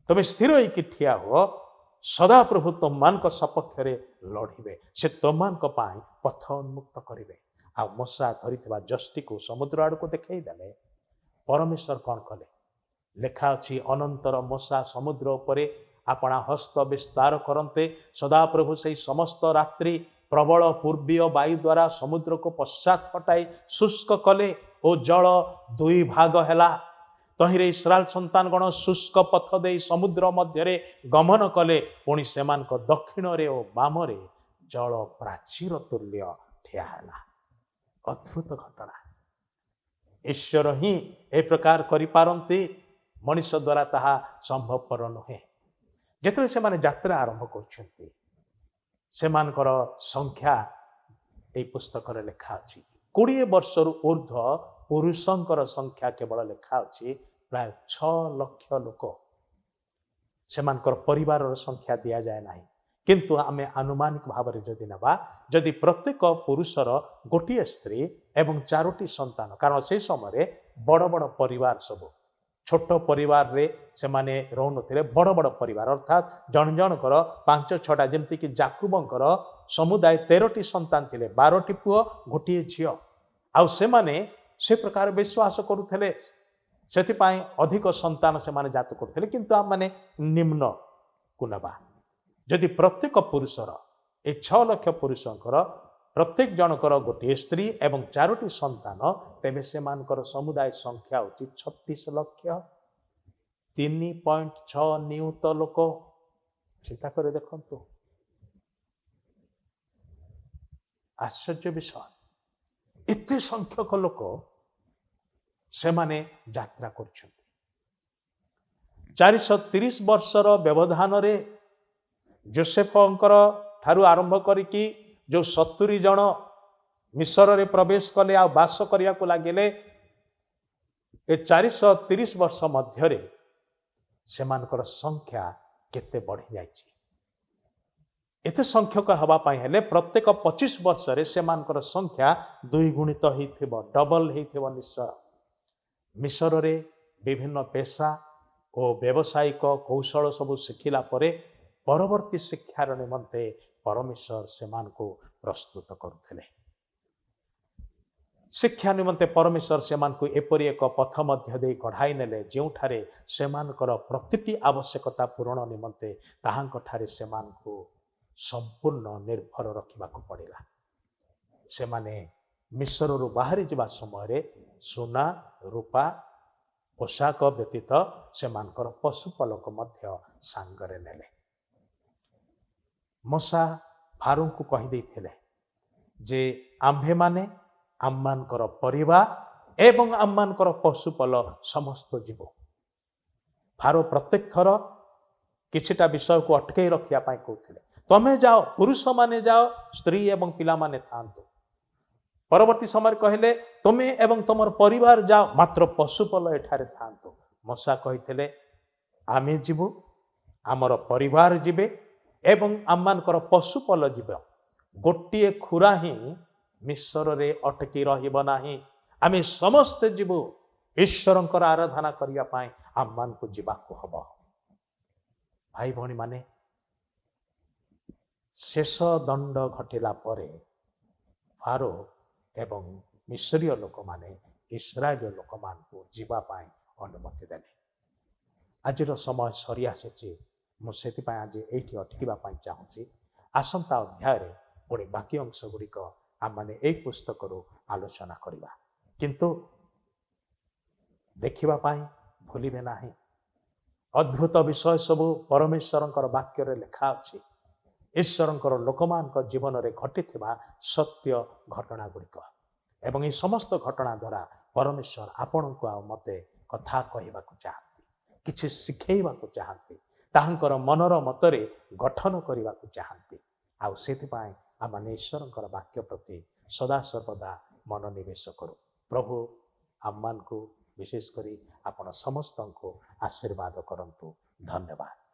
ତମେ ସ୍ଥିର ହେଇକି ଠିଆ ହୁଅ, ସଦାପ୍ରଭୁ ତମମାନଙ୍କ ସପକ୍ଷରେ ଲଢ଼ିବେ, ସେ ତମମାନଙ୍କ ପାଇଁ ପଥ ଉନ୍ମୁକ୍ତ କରିବେ। ଆଉ ମୂଷା ଧରିଥିବା ଯଷ୍ଟିକୁ ସମୁଦ୍ର ଆଡ଼କୁ ଦେଖେଇ ଦେଲେ। ପରମେଶ୍ୱର କ'ଣ କଲେ? ଲେଖା ଅଛି, ଅନନ୍ତର ମୂଷା ସମୁଦ୍ର ଉପରେ ଆପଣା ହସ୍ତ ବିସ୍ତାର କରନ୍ତେ ସଦାପ୍ରଭୁ ସେହି ସମସ୍ତ ରାତ୍ରି ପ୍ରବଳ ପୂର୍ବୀୟ ବାୟୁ ଦ୍ୱାରା ସମୁଦ୍ରକୁ ପଶ୍ଚାତ ହଟାଇ ଶୁଷ୍କ କଲେ ଓ ଜଳ ଦୁଇ ଭାଗ ହେଲା। ତହିଁରେ ଇସ୍ରାଏଲ ସନ୍ତାନଗଣ ଶୁଷ୍କ ପଥ ଦେଇ ସମୁଦ୍ର ମଧ୍ୟରେ ଗମନ କଲେ। ପୁଣି ସେମାନଙ୍କ ଦକ୍ଷିଣରେ ଓ ବାମରେ ଜଳ ପ୍ରାଚୀର ତୁଲ୍ୟ ଠିଆ ହେଲା। ଅଦ୍ଭୁତ ଘଟଣା। ଈଶ୍ୱର ହିଁ ଏ ପ୍ରକାର କରିପାରନ୍ତି, ମଣିଷ ଦ୍ୱାରା ତାହା ସମ୍ଭବପର ନୁହେଁ। ଯେତେବେଳେ ସେମାନେ ଯାତ୍ରା ଆରମ୍ଭ କରୁଛନ୍ତି, ସେମାନଙ୍କର ସଂଖ୍ୟା ଏହି ପୁସ୍ତକରେ ଲେଖା ଅଛି। 20 ବର୍ଷରୁ ଉର୍ଦ୍ଧ୍ୱ ପୁରୁଷଙ୍କର ସଂଖ୍ୟା କେବଳ ଲେଖା ଅଛି ପ୍ରାୟ 6 ଲକ୍ଷ ଲୋକ। ସେମାନଙ୍କର ପରିବାରର ସଂଖ୍ୟା ଦିଆଯାଏ ନାହିଁ। କିନ୍ତୁ ଆମେ ଆନୁମାନିକ ଭାବରେ ଯଦି ନେବା, ଯଦି ପ୍ରତ୍ୟେକ ପୁରୁଷର ଗୋଟିଏ ସ୍ତ୍ରୀ ଏବଂ 4ଟି ସନ୍ତାନ, କାରଣ ସେହି ସମୟରେ ବଡ଼ ବଡ଼ ପରିବାର ସବୁ, ଛୋଟ ପରିବାରରେ ସେମାନେ ରହୁନଥିଲେ, ବଡ଼ ବଡ଼ ପରିବାର ଅର୍ଥାତ୍ ଜଣ ଜଣଙ୍କର 5-6ଟା, ଯେମିତିକି ଯାକୁବଙ୍କର ସମୁଦାୟ 13ଟି ସନ୍ତାନ ଥିଲେ, 12ଟି ପୁଅ ଗୋଟିଏ ଝିଅ। ଆଉ ସେମାନେ ସେ ପ୍ରକାର ବିଶ୍ୱାସ କରୁଥିଲେ, ସେଥିପାଇଁ ଅଧିକ ସନ୍ତାନ ସେମାନେ ଜାତ କରୁଥିଲେ। କିନ୍ତୁ ଆମମାନେ ନିମ୍ନକୁ ନେବା, ଯଦି ପ୍ରତ୍ୟେକ ପୁରୁଷର, ଏ 6 ଲକ୍ଷ ପୁରୁଷଙ୍କର ପ୍ରତ୍ୟେକ ଜଣଙ୍କର ଗୋଟିଏ ସ୍ତ୍ରୀ ଏବଂ 4ଟି ସନ୍ତାନ, ତେବେ ସେମାନଙ୍କର ସମୁଦାୟ ସଂଖ୍ୟା ହେଉଛି 36 ଲକ୍ଷ। 3.6 ନିୟୁତ ଲୋକ। ଚିନ୍ତା କରି ଦେଖନ୍ତୁ, ଆଶ୍ଚର୍ଯ୍ୟ ବିଷୟ। ଏତେ ସଂଖ୍ୟକ ଲୋକ ସେମାନେ ଯାତ୍ରା କରୁଛନ୍ତି। 430 ବର୍ଷର ବ୍ୟବଧାନରେ ଯୋସେଫଙ୍କର ଠାରୁ ଆରମ୍ଭ କରିକି ଯେଉଁ 70 ଜଣ ମିଶରରେ ପ୍ରବେଶ କଲେ ଆଉ ବାସ କରିବାକୁ ଲାଗିଲେ, ଏ 430 ବର୍ଷ ମଧ୍ୟରେ ସେମାନଙ୍କର ସଂଖ୍ୟା କେତେ ବଢ଼ିଯାଇଛି। ଏତେ ସଂଖ୍ୟକ ହେବା ପାଇଁ ହେଲେ ପ୍ରତ୍ୟେକ 25 ବର୍ଷରେ ସେମାନଙ୍କର ସଂଖ୍ୟା ଦ୍ୱିଗୁଣିତ ହେଇଥିବ, ଡବଲ ହେଇଥିବ ନିଶ୍ଚୟ। ମିଶରରେ ବିଭିନ୍ନ ପେଶା ଓ ବ୍ୟବସାୟିକ କୌଶଳ ସବୁ ଶିଖିଲା ପରେ ପରବର୍ତ୍ତୀ ଶିକ୍ଷାର ନିମନ୍ତେ ପରମେଶ୍ୱର ସେମାନଙ୍କୁ ପ୍ରସ୍ତୁତ କରୁଥିଲେ। ଶିକ୍ଷା ନିମନ୍ତେ ପରମେଶ୍ୱର ସେମାନଙ୍କୁ ଏପରି ଏକ ପଥ ମଧ୍ୟ ଦେଇ କଢ଼ାଇ ନେଲେ, ଯେଉଁଠାରେ ସେମାନଙ୍କର ପ୍ରତିଟି ଆବଶ୍ୟକତା ପୂରଣ ନିମନ୍ତେ ତାହାଙ୍କଠାରେ ସେମାନଙ୍କୁ ସମ୍ପୂର୍ଣ୍ଣ ନିର୍ଭର ରଖିବାକୁ ପଡ଼ିଲା। ସେମାନେ ମିଶରରୁ ବାହାରି ଯିବା ସମୟରେ ସୁନା ରୂପା ପୋଷାକ ବ୍ୟତୀତ ସେମାନଙ୍କର ପଶୁପଲକ ମଧ୍ୟ ସାଙ୍ଗରେ ନେଲେ। ମୂଷା ଫାରୋଙ୍କୁ କହିଦେଇଥିଲେ ଯେ ଆମ୍ଭେମାନେ, ଆମମାନଙ୍କର ପରିବାର ଏବଂ ଆମମାନଙ୍କର ପଶୁପଲ ସମସ୍ତ ଯିବ। ଫାରୋ ପ୍ରତ୍ୟେକ ଥର କିଛିଟା ବିଷୟକୁ ଅଟକେଇ ରଖିବା ପାଇଁ କହୁଥିଲେ, ତମେ ଯାଅ, ପୁରୁଷମାନେ ଯାଅ, ସ୍ତ୍ରୀ ଏବଂ ପିଲାମାନେ ଥାଆନ୍ତୁ। ପରବର୍ତ୍ତୀ ସମୟରେ କହିଲେ, ତୁମେ ଏବଂ ତୁମର ପରିବାର ଯାଅ, ମାତ୍ର ପଶୁପଲ ଏଠାରେ ଥାଆନ୍ତୁ। ମୂଷା କହିଥିଲେ, ଆମେ ଯିବୁ, ଆମର ପରିବାର ଯିବେ ଏବଂ ଆମମାନଙ୍କର ପଶୁପଲ ଯିବ। ଗୋଟିଏ ଖୁରା ହିଁ ମିଶରରେ ଅଟକି ରହିବ ନାହିଁ। ଆମେ ସମସ୍ତେ ଯିବୁ, ଈଶ୍ୱରଙ୍କର ଆରାଧନା କରିବା ପାଇଁ ଆମମାନଙ୍କୁ ଯିବାକୁ ହବ। ଭାଇ ଭଉଣୀମାନେ, ଶେଷ ଦଣ୍ଡ ଘଟିଲା ପରେ ଫାରୋ ଏବଂ ମିଶ୍ରୀୟ ଲୋକମାନେ ଇସ୍ରାଏଲ ଲୋକମାନଙ୍କୁ ଯିବା ପାଇଁ ଅନୁମତି ଦେଲେ। ଆଜିର ସମୟ ସରି ଆସିଛି, ମୁଁ ସେଥିପାଇଁ ଆଜି ଏଇଠି ଅଟକିବା ପାଇଁ ଚାହୁଁଛି। ଆସନ୍ତା ଅଧ୍ୟାୟରେ ପୁଣି ବାକି ଅଂଶ ଗୁଡ଼ିକ ଆମମାନେ ଏହି ପୁସ୍ତକରୁ ଆଲୋଚନା କରିବା। କିନ୍ତୁ ଦେଖିବା ପାଇଁ ଭୁଲିବେ ନାହିଁ, ଅଦ୍ଭୁତ ବିଷୟ ସବୁ ପରମେଶ୍ୱରଙ୍କର ବାକ୍ୟରେ ଲେଖା ଅଛି। ଈଶ୍ୱରଙ୍କର ଲୋକମାନଙ୍କ ଜୀବନରେ ଘଟିଥିବା ସତ୍ୟ ଘଟଣା ଗୁଡ଼ିକ, ଏବଂ ଏହି ସମସ୍ତ ଘଟଣା ଦ୍ୱାରା ପରମେଶ୍ୱର ଆପଣଙ୍କୁ ଆଉ ମୋତେ କଥା କହିବାକୁ ଚାହାନ୍ତି, କିଛି ଶିଖେଇବାକୁ ଚାହାନ୍ତି, ତାହାଙ୍କର ମନର ମତରେ ଗଠନ କରିବାକୁ ଚାହାନ୍ତି। ଆଉ ସେଥିପାଇଁ ଆମେ ଈଶ୍ୱରଙ୍କର ବାକ୍ୟ ପ୍ରତି ସଦାସର୍ବଦା ମନୋନିବେଶ କରୁ। ପ୍ରଭୁ ଆମମାନଙ୍କୁ विशेष करी आपण समस्तଙ୍କୁ आशीर्वाद करंतु। धन्यवाद।